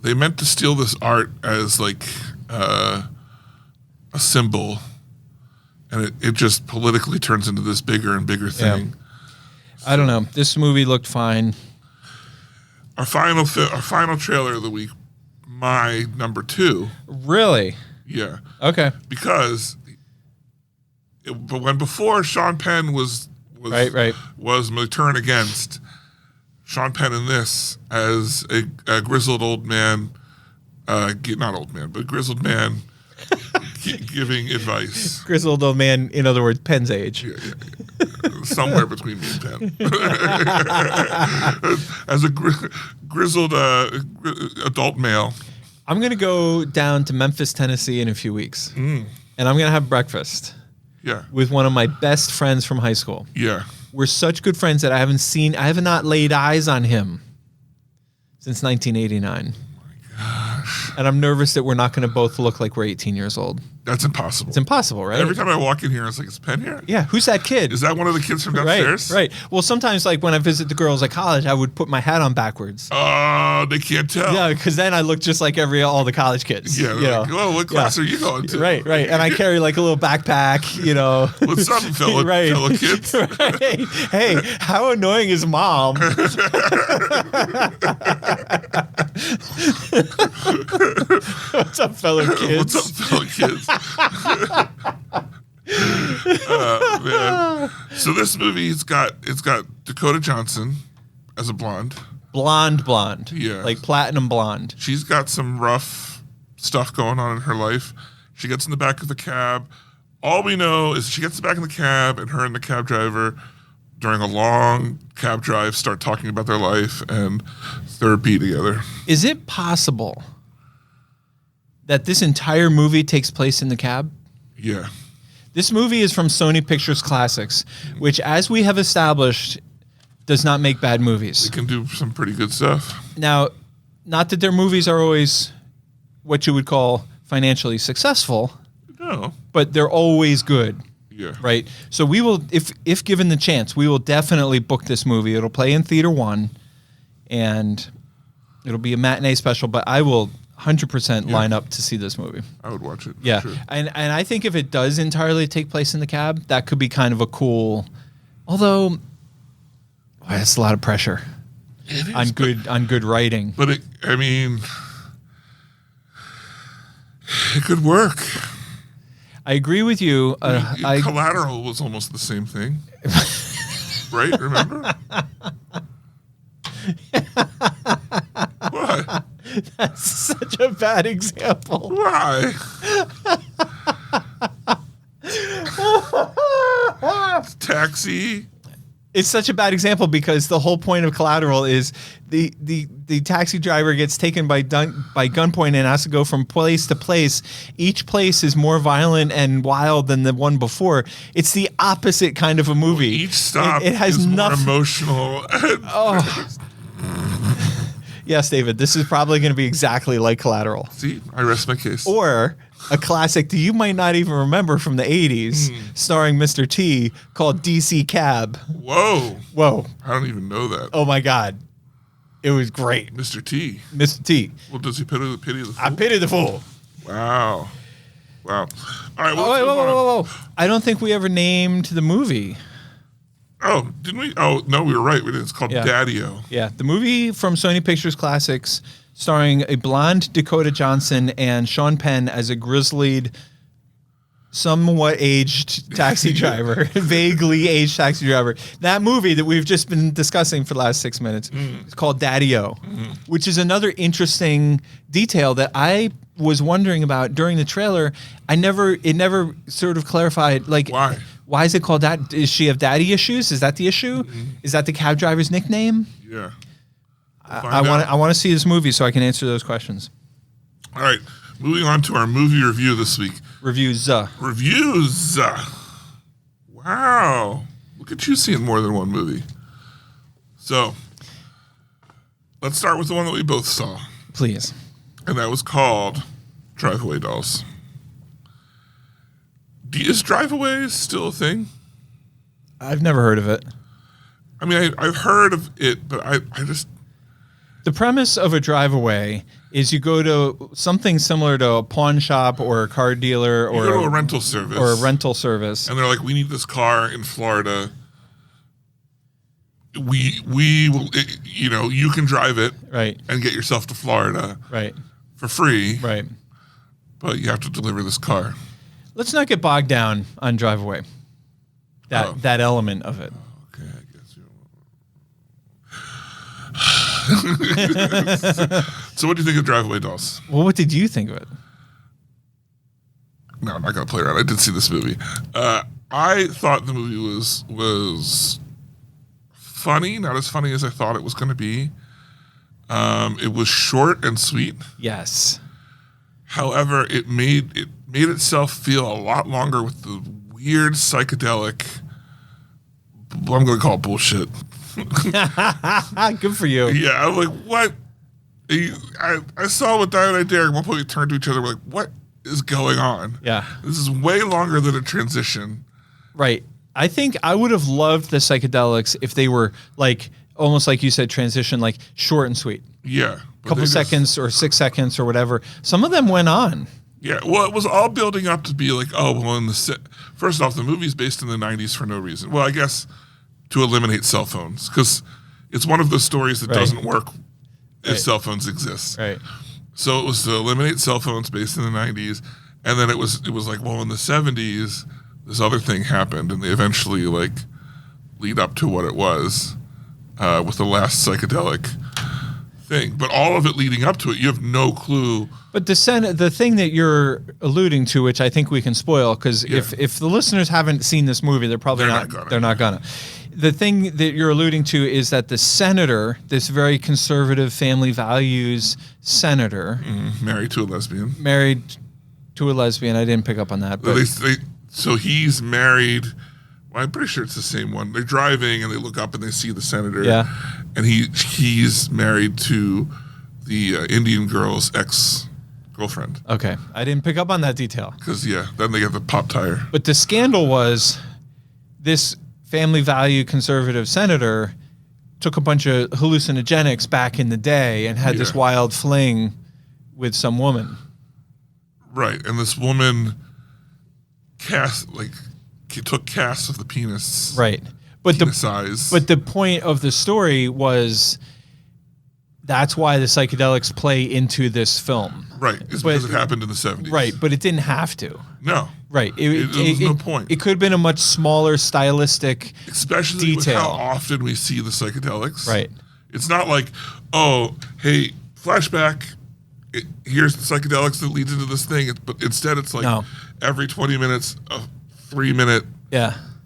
they meant to steal this art as like a symbol, and it just politically turns into this bigger and bigger thing. I don't know. This movie looked fine. Our final trailer of the week, my number 2. Really? Yeah. Okay. Because before Sean Penn was Right. was my turn against Sean Penn in this as a grizzled old man, not old man, but grizzled man giving advice. Grizzled old man, in other words, Penn's age. Somewhere between me and Penn. As a grizzled adult male. I'm going to go down to Memphis, Tennessee in a few weeks. And I'm going to have breakfast Yeah. with one of my best friends from high school. Yeah. We're such good friends that I have not laid eyes on him since 1989. And I'm nervous that we're not going to both look like we're 18 years old. That's impossible. It's impossible, right? Every time I walk in here, it's like, is Penn here? Yeah, who's that kid? Is that one of the kids from downstairs? Right. Well, sometimes like when I visit the girls at college, I would put my hat on backwards. Oh, they can't tell. Yeah, because then I look just like all the college kids. Yeah, you they're know? like, oh, what class are you going to? Right. And I carry like a little backpack, What's up, fellow kids? Right. Hey, how annoying is mom? What's up, fellow kids? What's up, fellow kids? Man. So this movie, it's got Dakota Johnson as a blonde. Blonde. Yeah. Like platinum blonde. She's got some rough stuff going on in her life. She gets in the back of the cab. All we know is she gets in the back of the cab, and her and the cab driver, during a long cab drive, start talking about their life and therapy together. Is it possible that this entire movie takes place in the cab? Yeah. This movie is from Sony Pictures Classics, which, as we have established, does not make bad movies. They can do some pretty good stuff. Now, not that their movies are always what you would call financially successful, No. but they're always good. Yeah. Right. So we will, if given the chance, we will definitely book this movie. It'll play in Theater 1, and it'll be a matinee special, but I will 100% line up to see this movie. I would watch it. for Yeah. Sure. And I think if it does entirely take place in the cab, that could be kind of a cool, although that's a lot of pressure It is, on good writing. But it could work. I agree with you. Collateral was almost the same thing. Right? Remember? What? That's such a bad example. Why? Taxi. It's such a bad example because the whole point of Collateral is the taxi driver gets taken by gunpoint and has to go from place to place. Each place is more violent and wild than the one before. It's the opposite kind of a movie. Each stop it has is nothing. more emotional. Yes, David, this is probably going to be exactly like Collateral. See, I rest my case. Or a classic that you might not even remember from the 80s, starring Mr. T, called DC Cab. Whoa. Whoa. I don't even know that. Oh, my God. It was great. Mr. T. Mr. T. Well, does he pity the fool? I pity the fool. Wow. All right. Well, Oh, wait, let's move on. whoa. I don't think we ever named the movie. Oh, didn't we? Oh, no, we were right. We did. It's called Yeah. Daddy-O. Yeah, the movie from Sony Pictures Classics, starring a blonde Dakota Johnson and Sean Penn as a grizzlied, somewhat aged taxi driver, vaguely aged taxi driver. That movie that we've just been discussing for the last 6 minutes is called Daddy-O, which is another interesting detail that I was wondering about during the trailer. It never sort of clarified, like, Why? Why is it called that? Does she have daddy issues? Is that the issue? Is that the cab driver's nickname? Yeah. I want to see this movie so I can answer those questions. All right. Moving on to our movie review this week. Reviews. Reviews. Wow. Look at you seeing more than one movie. So, let's start with the one that we both saw. Please. And that was called Drive-Away Dolls. Is Drive-Away still a thing? I've never heard of it. I mean, I've heard of it, but I just... The premise of a drive-away is you go to something similar to a pawn shop or a car dealer You or go to a rental service. or a rental service. And they're like, we need this car in Florida. We will, you can drive it Right. and get yourself to Florida Right. for free, Right. but you have to deliver this car. Let's not get bogged down on drive-away. Oh. That element of it. Okay, I guess So what do you think of Drive-Away Dolls? Well, what did you think of it? No, I'm not going to play around. I did see this movie. I thought the movie was funny, not as funny as I thought it was going to be. It was short and sweet. Yes. However, it made itself feel a lot longer with the weird psychedelic, I'm going to call it bullshit. Good for you. Yeah, I'm like, what? I saw with Diane and Derek, at one point we turned to each other, we're like, what is going on? Yeah. This is way longer than a transition. Right. I think I would have loved the psychedelics if they were like, almost like you said, transition, like short and sweet. Yeah. A couple seconds or 6 seconds or whatever. Some of them went on. Yeah, well, it was all building up to be like, oh, well, first off, the movie's based in the 90s for no reason. Well, I guess to eliminate cell phones, because it's one of those stories that doesn't work if cell phones exist. Right. So it was to eliminate cell phones based in the 90s, and then it was like, well, in the 70s, this other thing happened, and they eventually like lead up to what it was with the last psychedelic thing. But all of it leading up to it, you have no clue. But the thing that you're alluding to, which I think we can spoil, because if the listeners haven't seen this movie, they're probably they're not gonna. The thing that you're alluding to is that the senator, this very conservative family values senator, Married to a lesbian. married to a lesbian. I didn't pick up on that, but so he's married. Well, I'm pretty sure it's the same one. They're driving and they look up and they see the senator. Yeah. And he's married to the Indian girl's ex-girlfriend. Okay. I didn't pick up on that detail. Because, then they get the pop tire. But the scandal was this family value conservative senator took a bunch of hallucinogenics back in the day and had this wild fling with some woman. Right. And this woman took casts of the penis. Right. But penis size. But the point of the story was that's why the psychedelics play into this film. Right. It's because it happened in the 70s. Right. But it didn't have to. No. Right. There was no point. It could have been a much smaller stylistic especially detail. with how often we see the psychedelics. Right. It's not like, oh, hey, flashback, here's the psychedelics that leads into this thing. But instead it's like every 20 minutes, a 3-minute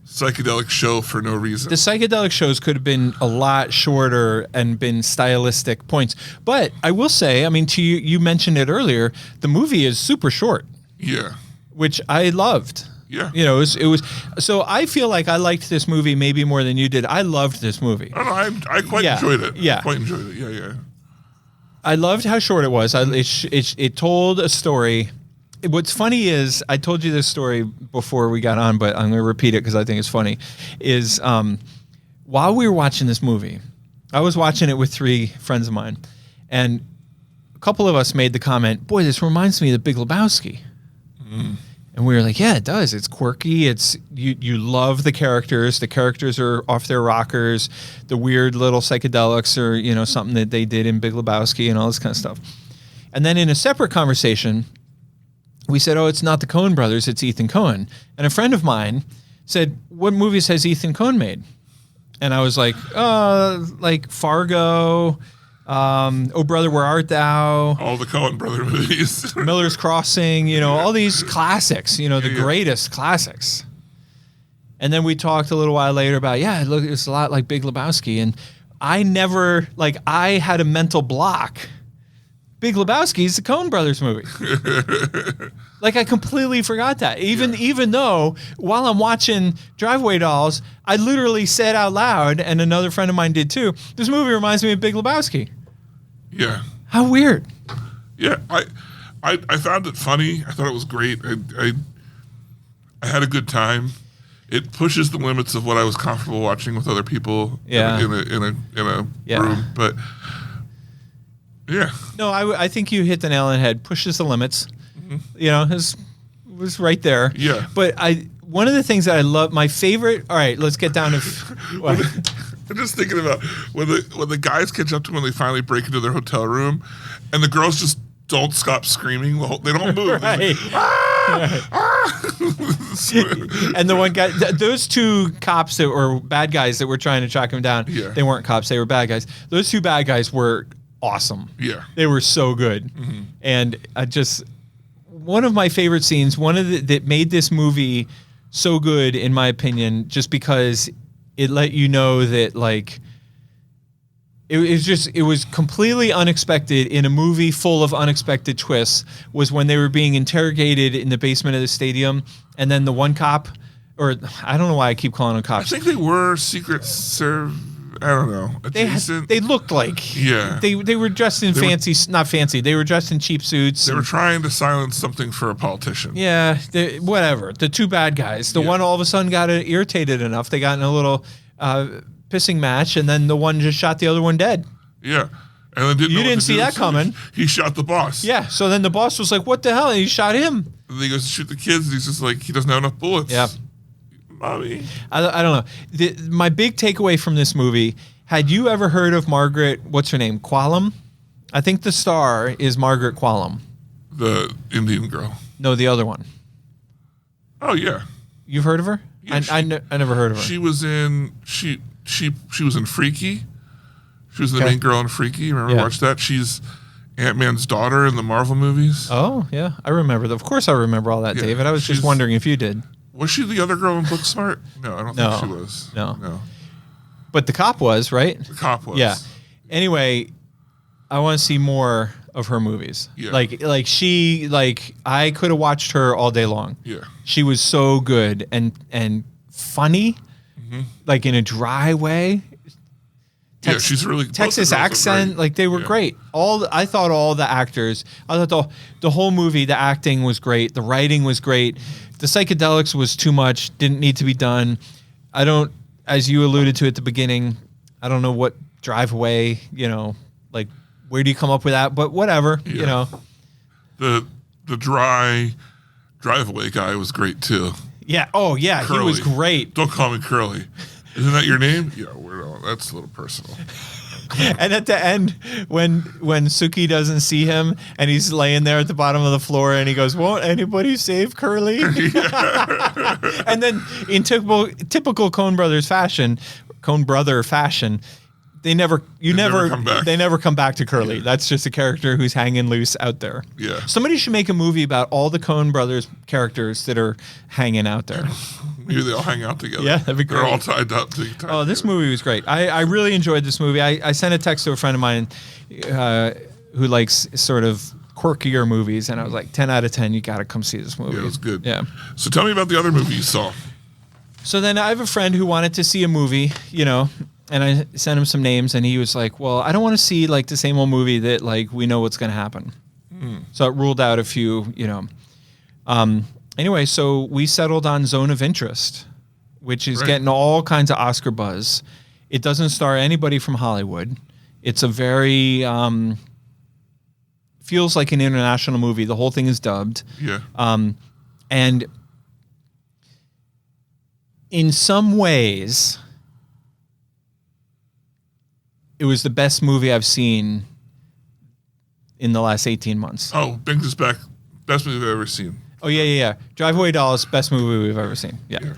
psychedelic show for no reason. The psychedelic shows could have been a lot shorter and been stylistic points. But I will say, I mean, to you mentioned it earlier, the movie is super short. Yeah. Which I loved. Yeah. You know, it was so I feel like I liked this movie maybe more than you did. I loved this movie. I don't know, I quite enjoyed it. Yeah. I quite enjoyed it. Yeah. I loved how short it was. It told a story. What's funny is, I told you this story before we got on, but I'm going to repeat it because I think it's funny, is while we were watching this movie, I was watching it with 3 friends of mine, and a couple of us made the comment, boy, this reminds me of The Big Lebowski. And we were like, yeah, it does. It's quirky. It's you love the characters. The characters are off their rockers. The weird little psychedelics are, something that they did in Big Lebowski and all this kind of stuff. And then in a separate conversation, we said, oh, it's not the Coen brothers, it's Ethan Coen. And a friend of mine said, what movies has Ethan Coen made? And I was like, like Fargo, Oh Brother, Where Art Thou? All the Coen brother movies. Miller's Crossing, all these classics, the greatest classics. And then we talked a little while later about, it's a lot like Big Lebowski. And I had a mental block. Big Lebowski is the Coen Brothers movie. I completely forgot that. Even though while I'm watching Driveway Dolls, I literally said out loud, and another friend of mine did too, this movie reminds me of Big Lebowski. Yeah. How weird. Yeah. I found it funny. I thought it was great. I had a good time. It pushes the limits of what I was comfortable watching with other people in a room. But yeah. No, I think you hit the nail on the head. Pushes the limits. Mm-hmm. It was right there. Yeah. But one of the things that I love, my favorite. All right, let's get down to. What? I'm just thinking about when the guys catch up to when they finally break into their hotel room, and the girls just don't stop screaming. They don't move. Right. Like, ah! And the one guy, those 2 cops that were bad guys that were trying to track him down. Yeah. They weren't cops. They were bad guys. Those 2 bad guys were awesome. Yeah. They were so good. Mm-hmm. And one of my favorite scenes, that made this movie so good, in my opinion, just because it let you know that, it was completely unexpected in a movie full of unexpected twists, was when they were being interrogated in the basement of the stadium, and then the one cop, or I don't know why I keep calling them cops. I think they were Secret Service. I don't know. They looked like. Yeah. They were dressed in not fancy. They were dressed in cheap suits. They were trying to silence something for a politician. Yeah. Whatever. The 2 bad guys. The one all of a sudden got irritated enough. They got in a little pissing match, and then the one just shot the other one dead. Yeah. And then you didn't see that coming. He shot the boss. Yeah. So then the boss was like, what the hell? And he shot him. And then he goes to shoot the kids, and he's just like, he doesn't have enough bullets. Yeah. Mommy. I don't know. My big takeaway from this movie, had you ever heard of Margaret, what's her name, Quallum? I think the star is Margaret Quallum. The Indian girl. No, the other one. Oh, yeah. You've heard of her? Yeah, I never heard of her. She was in she was in Freaky. She was the main girl in Freaky. Remember, watch that? She's Ant-Man's daughter in the Marvel movies. Oh, yeah. I remember. Of course I remember all that, David. I was just wondering if you did. Was she the other girl in Booksmart? No, I don't think she was. No. But the cop was, right? The cop was. Yeah. Anyway, I want to see more of her movies. Yeah. Like she, like I could have watched her all day long. Yeah. She was so good and funny, like in a dry way. Yeah, she's really Texas both the girls are accent, great. like they were Yeah. great. I thought all the actors, I thought the whole movie, the acting was great, the writing was great, the psychedelics was too much, didn't need to be done. I don't, as you alluded to at the beginning, I don't know what Drive Away, you know, like where do you come up with that? But whatever, you Yeah. know. The Drive Away guy was great too. Yeah. Oh yeah, Curly. he was great. Don't call me Curly. Isn't that your name? Yeah, that's a little personal. And at the end, when Suki doesn't see him and he's laying there at the bottom of the floor and he goes, "Won't anybody save Curly?" And then in typical Coen Brother fashion, they never come back. they never come back to Curly. That's just a character who's hanging loose out there. Yeah. Somebody should make a movie about all the Coen Brothers characters that are hanging out there. Maybe they all hang out together. Yeah, that'd be They're great. all tied up. Oh, this movie was great. I really enjoyed this movie. I sent a text to a friend of mine who likes sort of quirkier movies, and I was like, 10 out of 10, you got to come see this movie. Yeah, it was good. Yeah. So tell me about the other movie you saw. So then I have a friend who wanted to see a movie, you know, and I sent him some names, and he was like, well, I don't want to see like the same old movie that like we know what's going to happen. So it ruled out a few, you know. Anyway, so we settled on Zone of Interest, which is Right. getting all kinds of Oscar buzz. It doesn't star anybody from Hollywood. It's a very feels like an international movie. The whole thing is dubbed. Yeah. And in some ways, it was the best movie I've seen in the last 18 months. Oh, brings us back. Best movie I've ever seen. Oh, yeah. Drive Away Dallas, best movie we've ever seen. Yeah.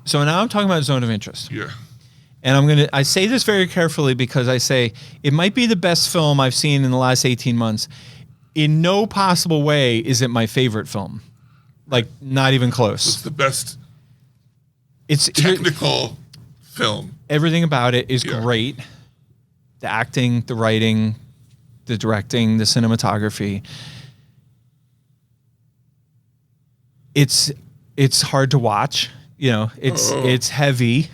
So now I'm talking about Zone of Interest. Yeah. And I say this very carefully because I say it might be the best film I've seen in the last 18 months. In no possible way is it my favorite film. Like, not even close. It's the best It's technical film. everything about it is Yeah. great. The acting, the writing, the directing, the cinematography. It's hard to watch, you know. It's heavy.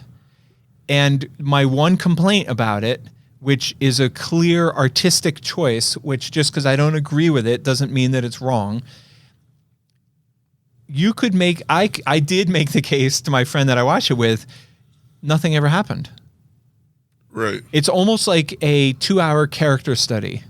And my one complaint about it, which is a clear artistic choice, which just because I don't agree with it doesn't mean that it's wrong. You could make I did make the case to my friend that I watched it with, nothing ever happened. Right. It's almost like a 2-hour character study.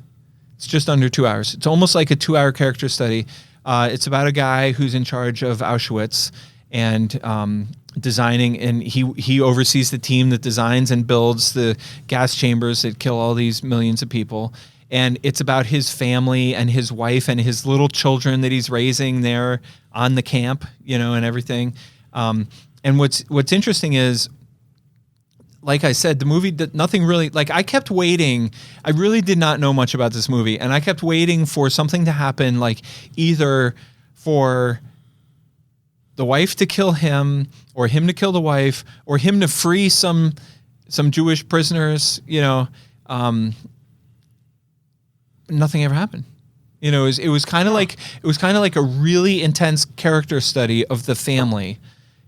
It's just under 2 hours. It's almost like a 2-hour character study. It's about a guy who's in charge of Auschwitz and designing, and he oversees the team that designs and builds the gas chambers that kill all these millions of people. And it's about his family and his wife and his little children that he's raising there on the camp, you know, and everything. And what's interesting is, like I said, the movie, nothing really, like I kept waiting. I really did not know much about this movie. And I kept waiting for something to happen, like either for the wife to kill him or him to kill the wife or him to free some Jewish prisoners, you know. Nothing ever happened. You know, it was kind of like a really intense character study of the family,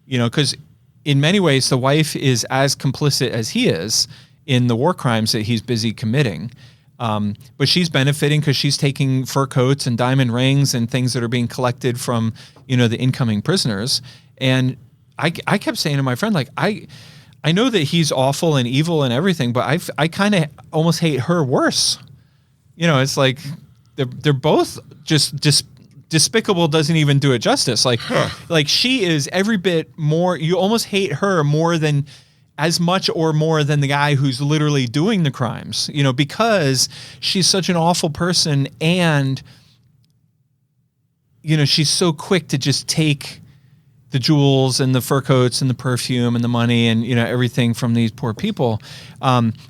you know, because in many ways the wife is as complicit as he is in the war crimes that he's busy committing. But she's benefiting because she's taking fur coats and diamond rings and things that are being collected from, you know, the incoming prisoners. And I kept saying to my friend, like, I know that he's awful and evil and everything, but I kind of almost hate her worse. You know, it's like they're both just despicable. Doesn't even do it justice. Like she is every bit more. You almost hate her more than as much or more than the guy who's literally doing the crimes. You know, because she's such an awful person, and you know she's so quick to just take the jewels and the fur coats and the perfume and the money and, you know, everything from these poor people.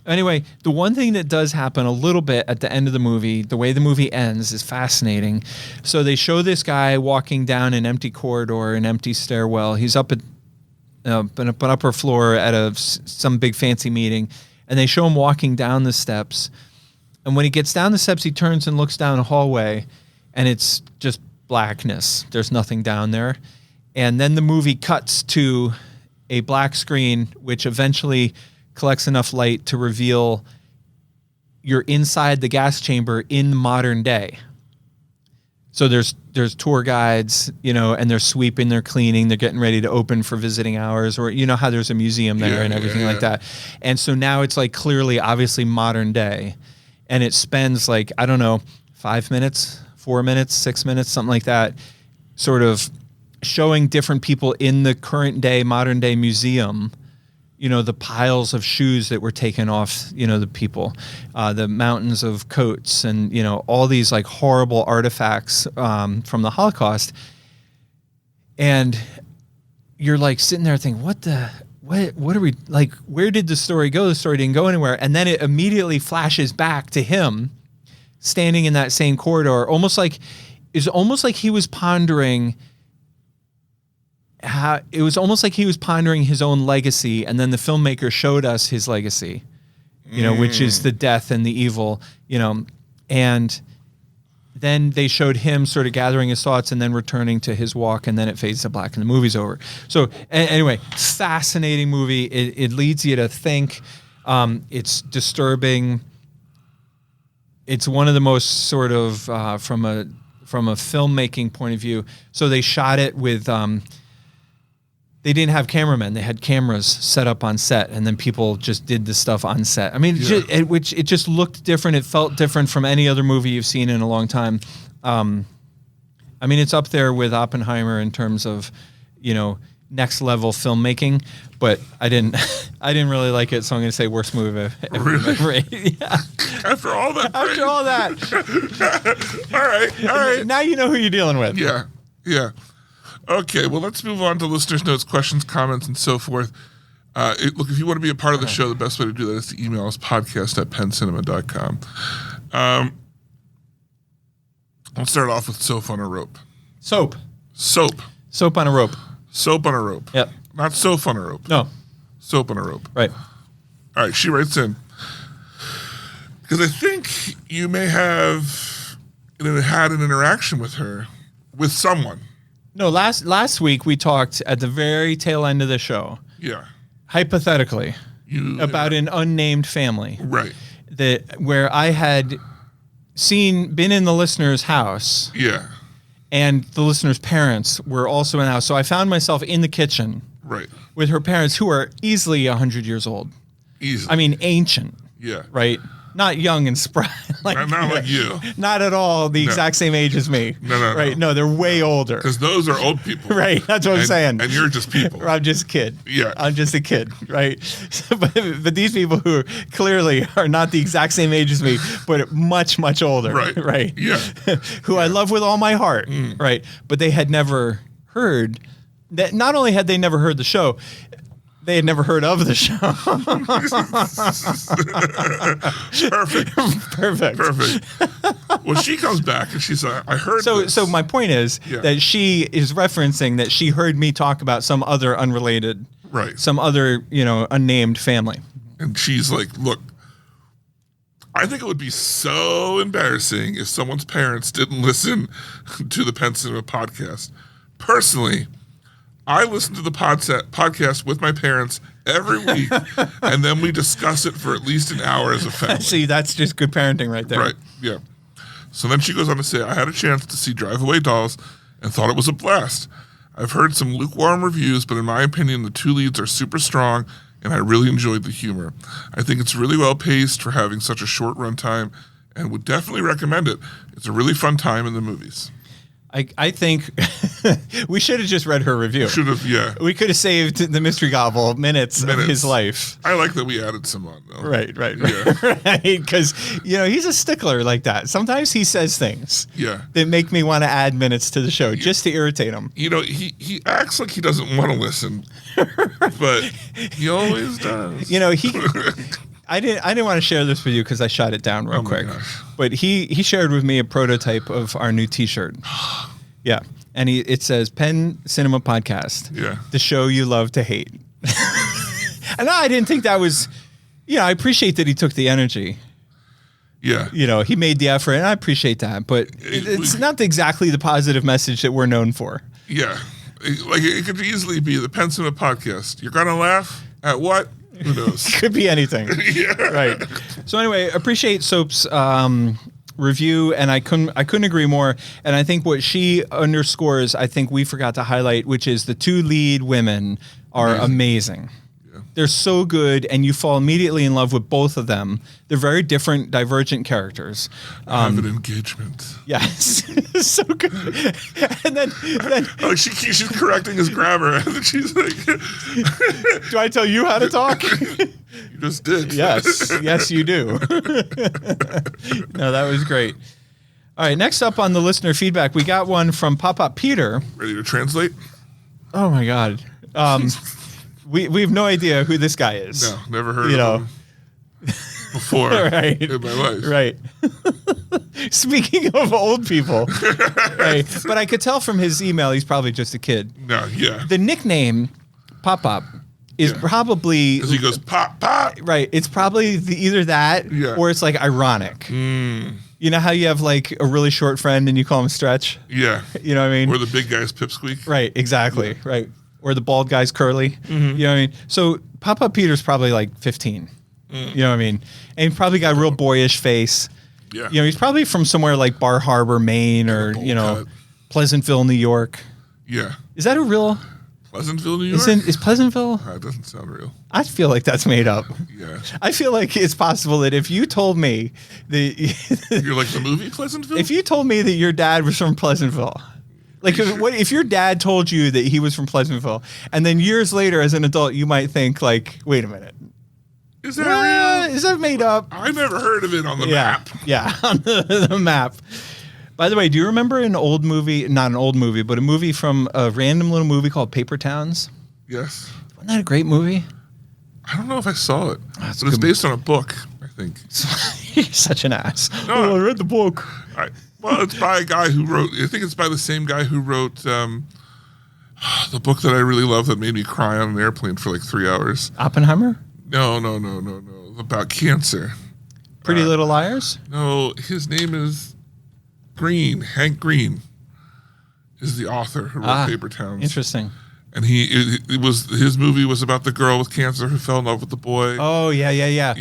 Anyway, the one thing that does happen a little bit at the end of the movie, the way the movie ends is fascinating. So they show this guy walking down an empty corridor, an empty stairwell. He's up at an upper floor at some big fancy meeting, and they show him walking down the steps. And when he gets down the steps, he turns and looks down a hallway, and it's just blackness. There's nothing down there. And then the movie cuts to a black screen, which eventually collects enough light to reveal you're inside the gas chamber in modern day. So there's tour guides, and they're sweeping, they're cleaning, they're getting ready to open for visiting hours, or you know how there's a museum there and everything like that. And so now it's like clearly, obviously modern day. And it spends like, I don't know, 5 minutes, 4 minutes, 6 minutes, something like that, sort of showing different people in the current day, modern day museum, the piles of shoes that were taken off, the people, the mountains of coats and, all these like horrible artifacts from the Holocaust. And you're like sitting there thinking, what are we like, where did the story go? The story didn't go anywhere. And then it immediately flashes back to him standing in that same corridor, almost like he was pondering his own legacy, and then the filmmaker showed us his legacy, which is the death and the evil, and then they showed him sort of gathering his thoughts and then returning to his walk, and then it fades to black and the movie's over. So anyway, fascinating movie. It leads you to think. It's disturbing. It's one of the most sort of from a filmmaking point of view. So they shot it with. They didn't have cameramen. They had cameras set up on set, and then people just did the stuff on set. I mean, it just looked different. It felt different from any other movie you've seen in a long time. I mean, it's up there with Oppenheimer in terms of, next level filmmaking. But I didn't really like it, so I'm going to say worst movie I've ever made. Yeah. After all that. All right. Now you know who you're dealing with. Yeah. Okay, well, let's move on to listeners' notes, questions, comments, and so forth. Look, if you want to be a part of the show, the best way to do that is to email us, podcast@penncinema.com. I'll start off with soap on a rope. Soap on a rope. Soap on a rope. Yep. Not soap on a rope. No. Soap on a rope. Right. All right, she writes in, because I think you may have had an interaction with her, with someone. No, last week we talked at the very tail end of the show. Yeah. Hypothetically, about an unnamed family. Right. Where I had been in the listener's house. Yeah. And the listener's parents were also in the house. So I found myself in the kitchen. Right. With her parents, who are easily 100 years old. Easily. I mean, ancient. Yeah. Right? Not young and spry. Not like you. Not at all the exact same age as me. No. Right? No, they're way older. Because those are old people. Right. That's what I'm saying. And you're just people. I'm just a kid. Yeah. I'm just a kid. Right? But these people who clearly are not the exact same age as me, but much, much older. Right. Right. Yeah. Who I love with all my heart. Right. But they had never heard that. Not only had they never heard the show, they had never heard of the show. Perfect. Well, she comes back and she's like, I heard this. So my point is that she is referencing that she heard me talk about some other unrelated, some other, unnamed family. And she's like, look, I think it would be so embarrassing if someone's parents didn't listen to the Penn Cinema podcast. Personally, I listen to the podcast with my parents every week, and then we discuss it for at least an hour as a family. See, that's just good parenting right there. Right, yeah. So then she goes on to say, I had a chance to see Drive Away Dolls and thought it was a blast. I've heard some lukewarm reviews, but in my opinion, the two leads are super strong, and I really enjoyed the humor. I think it's really well paced for having such a short runtime, and would definitely recommend it. It's a really fun time in the movies. I think we should have just read her review. Should have, yeah. We could have saved the Mystery Gobble minutes of his life. I like that we added some on, though. Right. Right. Because, he's a stickler like that. Sometimes he says things that make me want to add minutes to the show just to irritate him. He acts like he doesn't want to listen, but he always does. I didn't want to share this with you because I shot it down real quick. Gosh. But he shared with me a prototype of our new T-shirt. Yeah, and it says Penn Cinema Podcast. Yeah, the show you love to hate. And I didn't think that was. I appreciate that he took the energy. Yeah. You know, he made the effort, and I appreciate that. But it's not exactly the positive message that we're known for. Yeah. Like, it could easily be the Penn Cinema podcast. You're going to laugh at what? Who knows? Could be anything. Yeah. Right. So anyway, appreciate Soap's review, and I couldn't agree more. And I think what she underscores, I think we forgot to highlight, which is the two lead women are amazing. They're so good, and you fall immediately in love with both of them. They're very different, divergent characters. Have an engagement. Yes, so good. And then Oh, she's correcting his grammar, and then she's like, do I tell you how to talk? "You just did." Yes, you do. No, that was great. All right, next up on the listener feedback, we got one from Pop-Up Peter. Ready to translate? Oh my God. We have no idea who this guy is. No, never heard of him before Right. in my life. Right. Speaking of old people, right? But I could tell from his email he's probably just a kid. No, yeah. The nickname Pop-Up is probably Because he goes, pop, pop. right. It's probably either that or it's like ironic. You know how you have like a really short friend and you call him Stretch? Yeah. You know what I mean? Or the big guy's pipsqueak. Right, exactly. Right. Or the bald guy's Curly. You know what I mean? So Pop-Up Peter's probably like 15. You know what I mean? And he probably got a real boyish face. Yeah. You know, he's probably from somewhere like Bar Harbor, Maine, or, bowl you know, cut. Pleasantville, New York. Yeah. Is that a real? Pleasantville, New York? Is Pleasantville? That doesn't sound real. I feel like that's made up. Yeah. I feel like it's possible that if you told me that You're like the movie Pleasantville? if you told me that your dad was from Pleasantville, like if your dad told you that he was from Pleasantville, and then years later as an adult you might think like, wait a minute, Is that real? is that made up? I never heard of it on the map. Yeah, on the map. By the way, do you remember an old movie, not an old movie, but a movie from a random little movie called Paper Towns? Yes. Wasn't that a great movie? I don't know if I saw it. That's But it's good. based on a book, I think. You're such an ass. No. Oh, I read the book. Well, it's by a guy who wrote, I think it's by the same guy who wrote the book that I really love that made me cry on an airplane for like 3 hours. Oppenheimer? No. About cancer. Pretty Little Liars? No, his name is Green. Hank Green is the author who wrote Paper Towns. Interesting. And his movie was about the girl with cancer who fell in love with the boy. Oh, yeah. Yeah.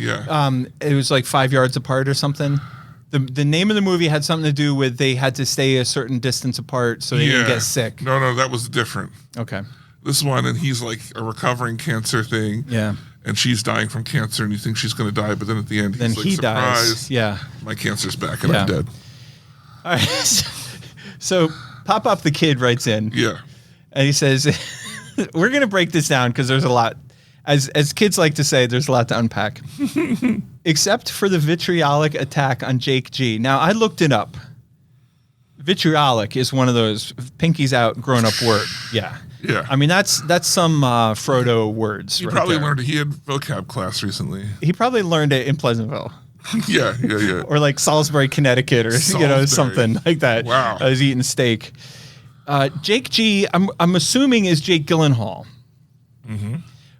It was like 5 yards apart or something. The name of the movie had something to do with they had to stay a certain distance apart so they didn't get sick. No, that was different. Okay. This one, and he's like a recovering cancer thing. Yeah. And she's dying from cancer, and you think she's going to die, but then at the end, Then he's like, he surprise, dies. Yeah. my cancer's back, and Yeah. I'm dead. All right. So Pop-Up the Kid writes in. Yeah. And he says, we're going to break this down because there's a lot. As kids like to say, there's a lot to unpack. Except for the vitriolic attack on Jake G. Now, I looked it up. Vitriolic is one of those pinkies out grown-up word. Yeah. Yeah. I mean, that's some Frodo words He right probably there. learned he had vocab class recently. He probably learned it in Pleasantville. Yeah. Or like Salisbury, Connecticut, or Salisbury. something like that. Wow. I was eating steak. Jake G, I'm assuming is Jake Gyllenhaal. Mm-hmm.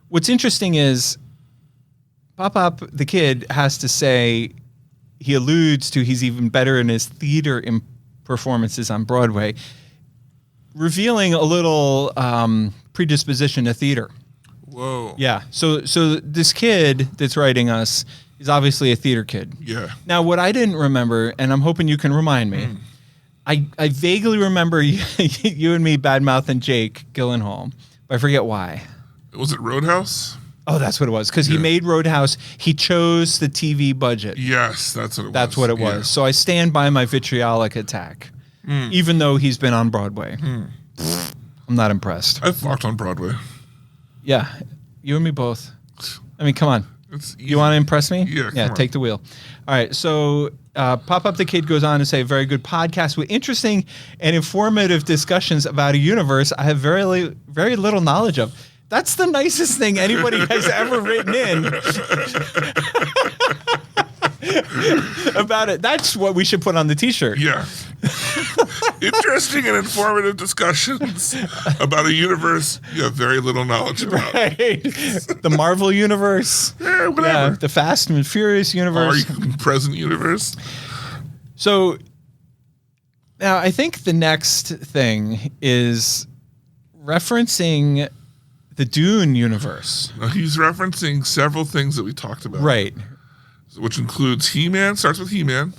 What's interesting is Pop-Up the Kid has to say he alludes to he's even better in his theater performances on Broadway, revealing a little predisposition to theater. Whoa. Yeah. So this kid that's writing us is obviously a theater kid. Yeah. Now, what I didn't remember, and I'm hoping you can remind me, I vaguely remember you and me badmouthing Jake Gyllenhaal, but I forget why. Was it Roadhouse? Oh, that's what it was. Because he made Roadhouse. He chose the TV budget. Yes, that's what it was. That's what it was. Yeah. So I stand by my vitriolic attack, even though he's been on Broadway. I'm not impressed. I've walked on Broadway. Yeah, you and me both. I mean, come on. It's You want to impress me? Yeah, Yeah, come on. take the wheel. All right. So Pop-Up the Kid goes on to say, very good podcast with interesting and informative discussions about a universe I have very little knowledge of. That's the nicest thing anybody has ever written in about it. That's what we should put on the T-shirt. Yeah. interesting and informative discussions about a universe you have very little knowledge about. Right. The Marvel universe. Yeah, whatever. The Fast and Furious universe. Our present universe. So now I think the next thing is referencing the Dune universe. Now, he's referencing several things that we talked about. Right. Which includes He-Man, starts with He-Man.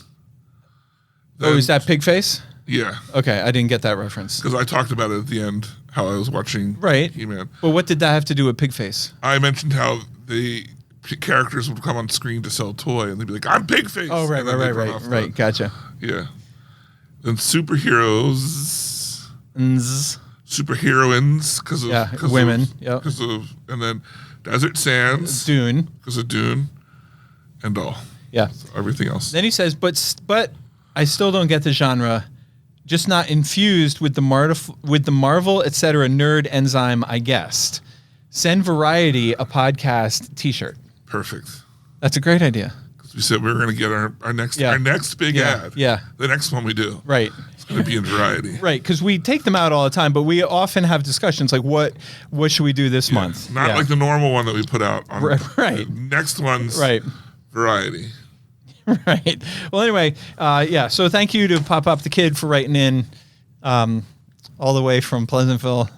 Oh, is that Pigface? Yeah. Okay, I didn't get that reference. Because I talked about it at the end, how I was watching Right. He-Man. But what did that have to do with Pigface? I mentioned how the characters would come on screen to sell a toy, and they'd be like, I'm Pigface! Oh, right, And then they'd run right. off Right, gotcha. Yeah. Then superheroes... Nz. Superheroines, because of... Yeah, 'cause women, of- yep. 'cause of, and then Desert Sands, Dune. because of Dune, and all. Yeah. Everything else. Then he says, but I still don't get the genre, just not infused with the Marvel, etc. nerd enzyme I guessed. Send Variety a podcast T-shirt. Perfect. That's a great idea. We said we were going to get our next big ad. Yeah. The next one we do. Right. It's going to be in Variety. Right, because we take them out all the time, but we often have discussions like, what should we do this month? Not like the normal one that we put out. On Right. Next one's Right. Variety. Right. Well, anyway, so thank you to Pop Up the Kid for writing in all the way from Pleasantville,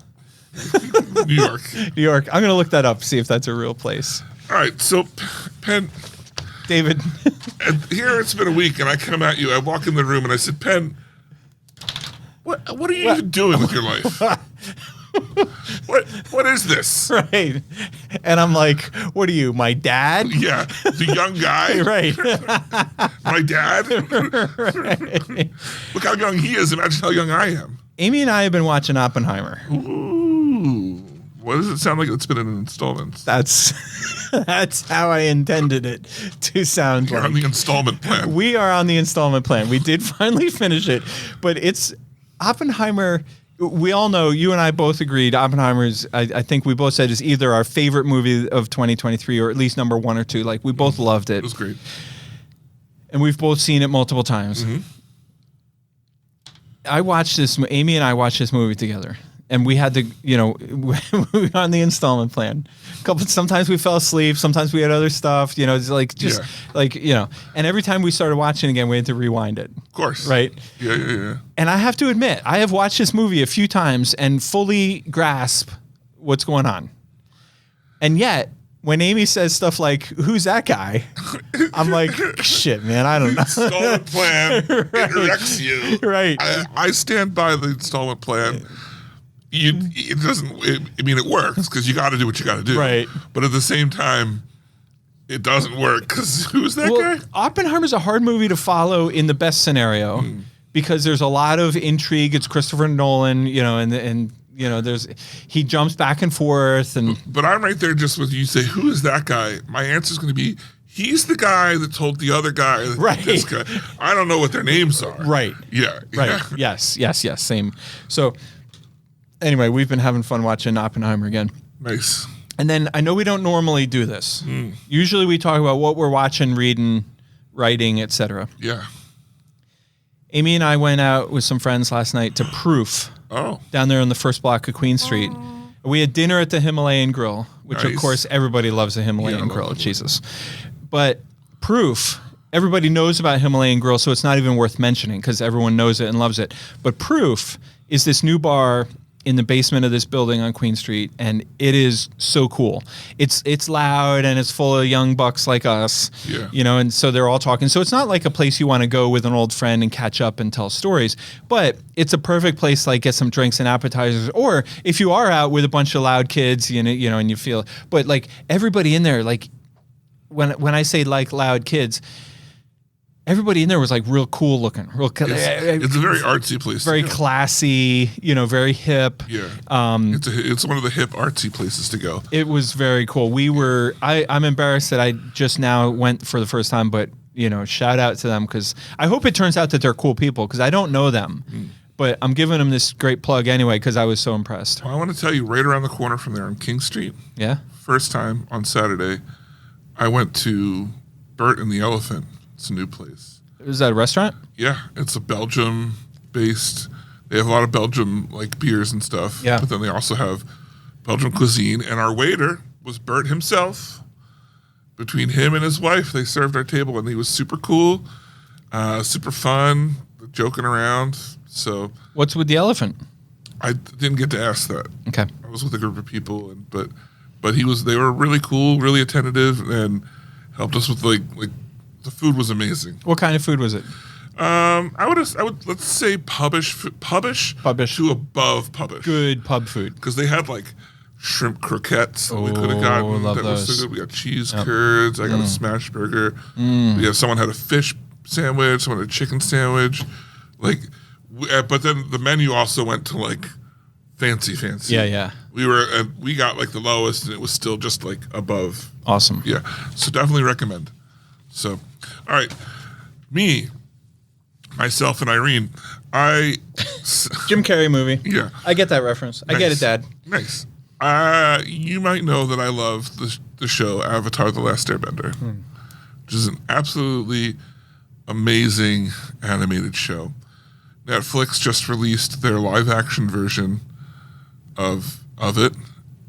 New York. New York. I'm going to look that up, see if that's a real place. All right, so Penn, David. and here it's been a week, and I come at you. I walk in the room, and I said, Penn, what are you even doing with your life? What is this? Right. And I'm like, what are you, my dad? Yeah, the young guy. Right. My dad. Right. Look how young he is. Imagine how young I am. Amy and I have been watching Oppenheimer. Ooh. What does it sound like? It's been in installments. That's how I intended it to sound You're like. on the installment plan. We are on the installment plan. We did finally finish it, but it's Oppenheimer. We all know, you and I both agreed, Oppenheimer's, I think we both said, is either our favorite movie of 2023 or at least number 1 or 2. Like, we both loved it. It was great. And we've both seen it multiple times. Mm-hmm. Amy and I watched this movie together. And we had to, we were on the installment plan. Sometimes we fell asleep. Sometimes we had other stuff. It's like And every time we started watching again, we had to rewind it. Of course. Right. Yeah. And I have to admit, I have watched this movie a few times and fully grasp what's going on. And yet, when Amy says stuff like, "Who's that guy?" I'm like, "Shit, man, I don't know." Installment plan directs you. Right. I stand by the installment plan. It doesn't. It works because you got to do what you got to do. Right. But at the same time, it doesn't work because who's that guy? Oppenheimer's a hard movie to follow in the best scenario because there's a lot of intrigue. It's Christopher Nolan, and he jumps back and forth. But I'm right there just with you say, who is that guy? My answer is going to be, he's the guy that told the other guy that Right. this guy. I don't know what their names are. Right. Yeah. Right. Yeah. Yes. Same. So anyway, we've been having fun watching Oppenheimer again. Nice. And then I know we don't normally do this. Usually we talk about what we're watching, reading, writing, etc. Yeah. Amy and I went out with some friends last night to Proof Oh. down there on the first block of Queen Street. We had dinner at the Himalayan Grill, which of Nice. course everybody loves the Himalayan Grill. Jesus. But Proof, everybody knows about Himalayan Grill, so it's not even worth mentioning because everyone knows it and loves it. But Proof is this new bar in the basement of this building on Queen Street, and it is so cool. It's loud and it's full of young bucks like us, Yeah. and so they're all talking. So it's not like a place you want to go with an old friend and catch up and tell stories, but it's a perfect place to like get some drinks and appetizers. Or if you are out with a bunch of loud kids, and you feel, but like everybody in there, like when I say like loud kids, everybody in there was like real cool looking, It's a very artsy place. very to go. classy, very hip. Yeah. It's one of the hip artsy places to go. It was very cool. I'm embarrassed that I just now went for the first time, but shout out to them because I hope it turns out that they're cool people because I don't know them, but I'm giving them this great plug anyway because I was so impressed. Well, I want to tell you, right around the corner from there on King Street, Yeah. first time on Saturday, I went to Bert and the Elephant. It's a new place. Is that a restaurant? Yeah, it's a Belgium based. They have a lot of Belgium like beers and stuff. Yeah. But then they also have Belgian cuisine. And our waiter was Bert himself. Between him and his wife, they served our table, and he was super cool, super fun, joking around. So What's with the elephant? I didn't get to ask that. Okay. I was with a group of people, but they were really cool, really attentive, and helped us with like the food was amazing. What kind of food was it? I would let's say pubish to above pubish. Good pub food. Because they had like shrimp croquettes we could have gotten. Love that was those. so good. We got cheese curds. I got a smash burger. Someone had a fish sandwich. Someone had a chicken sandwich. But then the menu also went to like fancy. Yeah. We got like the lowest, and it was still just like above. Awesome. Yeah, so definitely recommend. So, all right, myself, and Irene. Jim Carrey movie. Yeah, I get that reference. I get it, Dad. Nice. You might know that I love the show Avatar: The Last Airbender, which is an absolutely amazing animated show. Netflix just released their live-action version of it,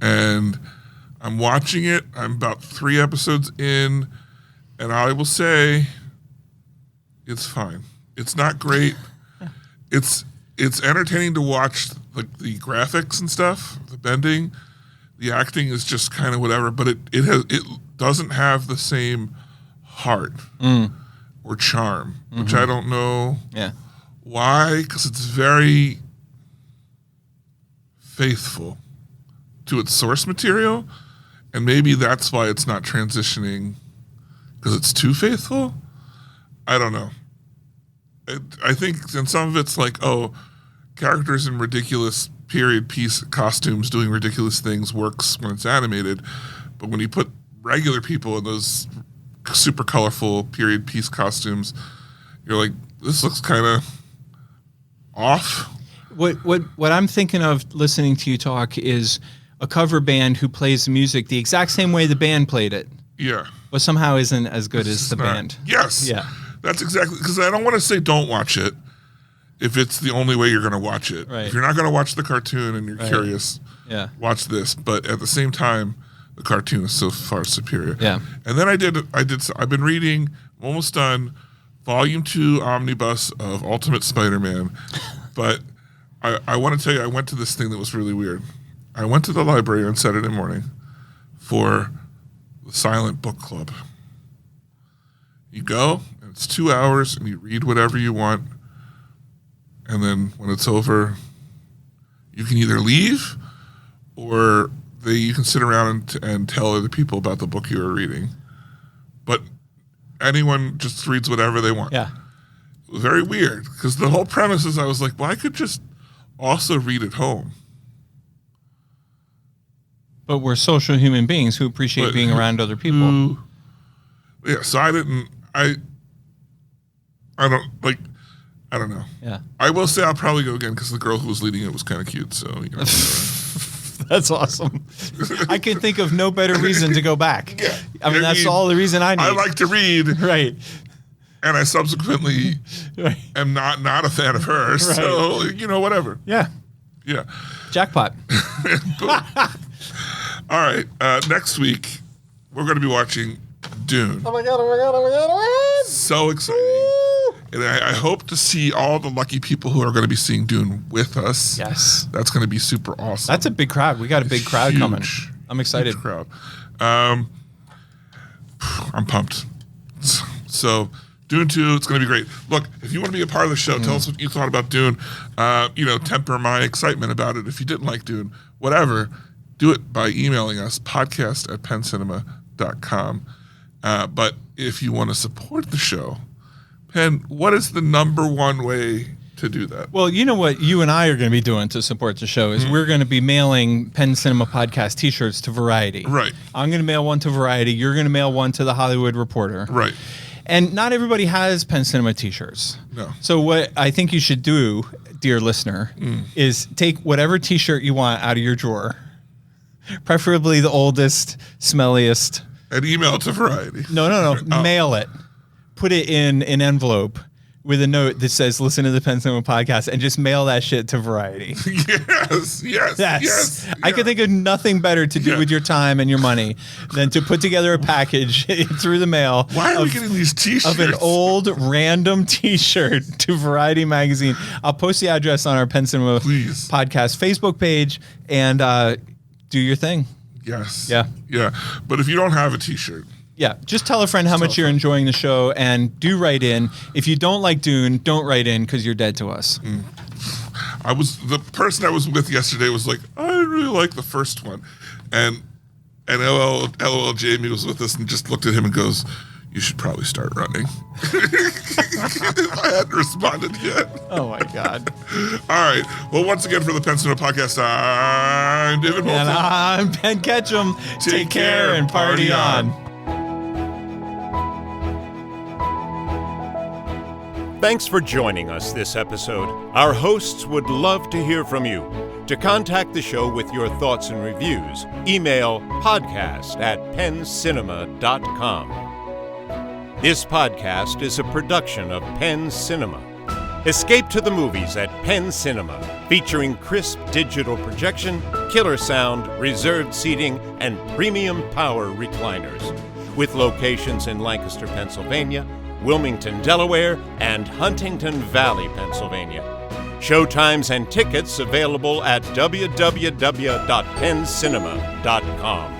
and I'm watching it. I'm about 3 episodes in, and I will say it's fine. It's not great. It's entertaining to watch, like the graphics and stuff, the bending. The acting is just kind of whatever, but it doesn't have the same heart or charm, which I don't know. Yeah. Why? Because it's very faithful to its source material, and maybe that's why it's not transitioning, because it's too faithful. I don't know. I think in some of it's like, characters in ridiculous period piece costumes doing ridiculous things works when it's animated, but when you put regular people in those super colorful period piece costumes, you're like, this looks kind of off. What I'm thinking of listening to you talk is a cover band who plays the music the exact same way the band played it. Yeah. But somehow isn't as good as the band. Yes. Yeah. That's exactly, because I don't want to say don't watch it if it's the only way you're going to watch it. Right. If you're not going to watch the cartoon and you're curious, watch this. But at the same time, the cartoon is so far superior. Yeah. And then I've been reading, I'm almost done, Volume 2 Omnibus of Ultimate Spider-Man. But I want to tell you, I went to this thing that was really weird. I went to the library on Saturday morning for the Silent Book Club. You go, and it's 2 hours, and you read whatever you want. And then when it's over, you can either leave, or you can sit around and tell other people about the book you were reading. But anyone just reads whatever they want. Yeah. Very weird, because the whole premise is I was like, well, I could just also read at home. But we're social human beings who appreciate being around other people. Yeah, so I don't know. Yeah. I will say I'll probably go again because the girl who was leading it was kind of cute. So That's awesome. I can think of no better reason to go back. Yeah. I mean, that's all the reason I need. I like to read, Right. and I subsequently am not a fan of her. So whatever. Yeah. Yeah. Jackpot. All right. Next week we're going to be watching Dune. Oh my god. So exciting. And I hope to see all the lucky people who are going to be seeing Dune with us. Yes. That's going to be super awesome. That's a big crowd. We got a big crowd Huge. coming. I'm excited. Huge crowd. I'm pumped. So Dune 2, it's going to be great. Look, if you want to be a part of the show, tell us what you thought about Dune. Temper my excitement about it. If you didn't like Dune, whatever, do it by emailing us, podcast@penncinema.com. But if you want to support the show, Penn, what is the number one way to do that? Well, you know what you and I are going to be doing to support the show is we're going to be mailing Penn Cinema Podcast t-shirts to Variety. Right. I'm going to mail one to Variety. You're going to mail one to The Hollywood Reporter. Right. And not everybody has Penn Cinema t-shirts. No. So what I think you should do, dear listener, is take whatever t-shirt you want out of your drawer, preferably the oldest, smelliest. And email it to Variety. No. Mail it. Put it in an envelope. with a note that says, listen to the Penn Cinema podcast, and just mail that shit to Variety. Yes. I could think of nothing better to do Yeah. with your time and your money than to put together a package through the mail. Why are we getting these T-shirts? Of an old random T-shirt to Variety Magazine. I'll post the address on our Penn Cinema Please. podcast Facebook page and do your thing. Yes. Yeah. Yeah. But if you don't have a T-shirt, Yeah, just tell a friend how much you're enjoying the show and do write in. If you don't like Dune, don't write in because you're dead to us. the person I was with yesterday was like, I really like the first one. And LOL Jamie was with us and just looked at him and goes, you should probably start running. I hadn't responded yet. Oh my God. All right. Well, once again for the Penn Cinema podcast, I'm David Bolton. And I'm Ben Ketchum. Take care and party on. Thanks for joining us this episode. Our hosts would love to hear from you. To contact the show with your thoughts and reviews, email podcast@penncinema.com. This podcast is a production of Penn Cinema. Escape to the movies at Penn Cinema, featuring crisp digital projection, killer sound, reserved seating, and premium power recliners. With locations in Lancaster, Pennsylvania, Wilmington, Delaware, and Huntington Valley, Pennsylvania. Showtimes and tickets available at www.penncinema.com.